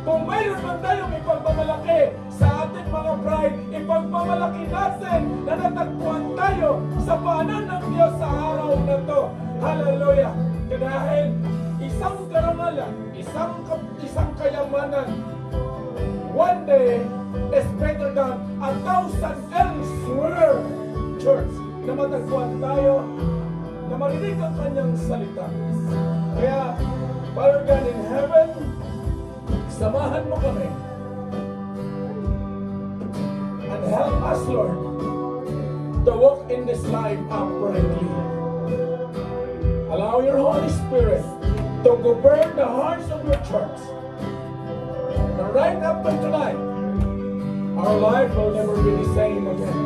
[SPEAKER 3] Kung mayroon man tayong ipagmamalaki sa ating mga pride, ipagmamalaki natin na natagpuan tayo sa paanan ng Diyos sa araw na to. Hallelujah! Dahil isang karangalan, isang kayamanan, one day is better than 1,000 elsewhere. Church, na matagpuan tayo, na marinig ang kanyang salita. Kaya, Father God in heaven, samahan mo kami. And help us, Lord, to walk in this life uprightly. Allow your Holy Spirit to govern the hearts of your church. And right after tonight, our life will never be the same again.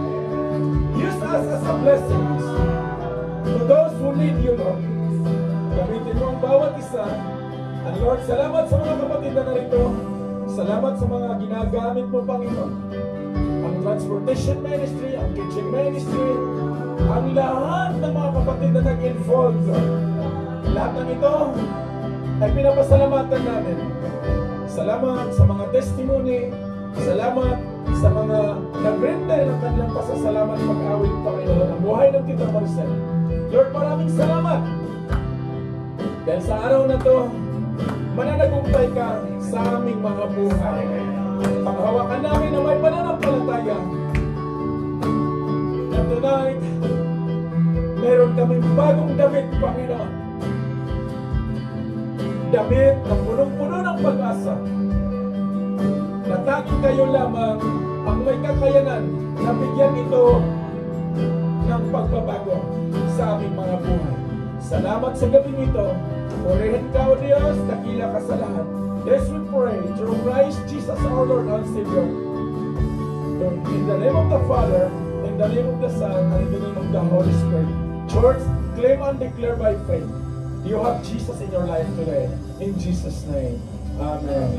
[SPEAKER 3] Use us as a blessing to those who need you, Lord. Gamitin mo ang bawat isa. And Lord, salamat sa mga kapatid na narito. Salamat sa mga ginagamit mo, Panginoon. Ang transportation ministry, ang kitchen ministry, ang lahat ng mga kapatid na nag-involve, Lord. Lahat ng ito ay pinapasalamatan namin. Salamat sa mga testimony. Salamat sa mga nag-render ng kanilang pasasalamat pag-awit, Panginoon, ang buhay ng Tita Maricel. Lord, maraming salamat. Dahil sa araw na to, mananagumpay ka sa aming mga buhay. Panghawakan namin na may pananampalataya na tonight, meron kaming bagong damit, Panginoon. Damit na punong-puno ng pag-asa. Na tanging kayo lamang ang may kakayanan na bigyan ito ng pagbabago sa aming mga buhay. Salamat sa gabing ito. Purihin ka, O Diyos, dakila ka sa lahat. This we pray through Christ Jesus our Lord and Savior. In the name of the Father, in the name of the Son, and in the name of the Holy Spirit. Church, claim and declare by faith. You have Jesus in your life today. In Jesus' name. Amen.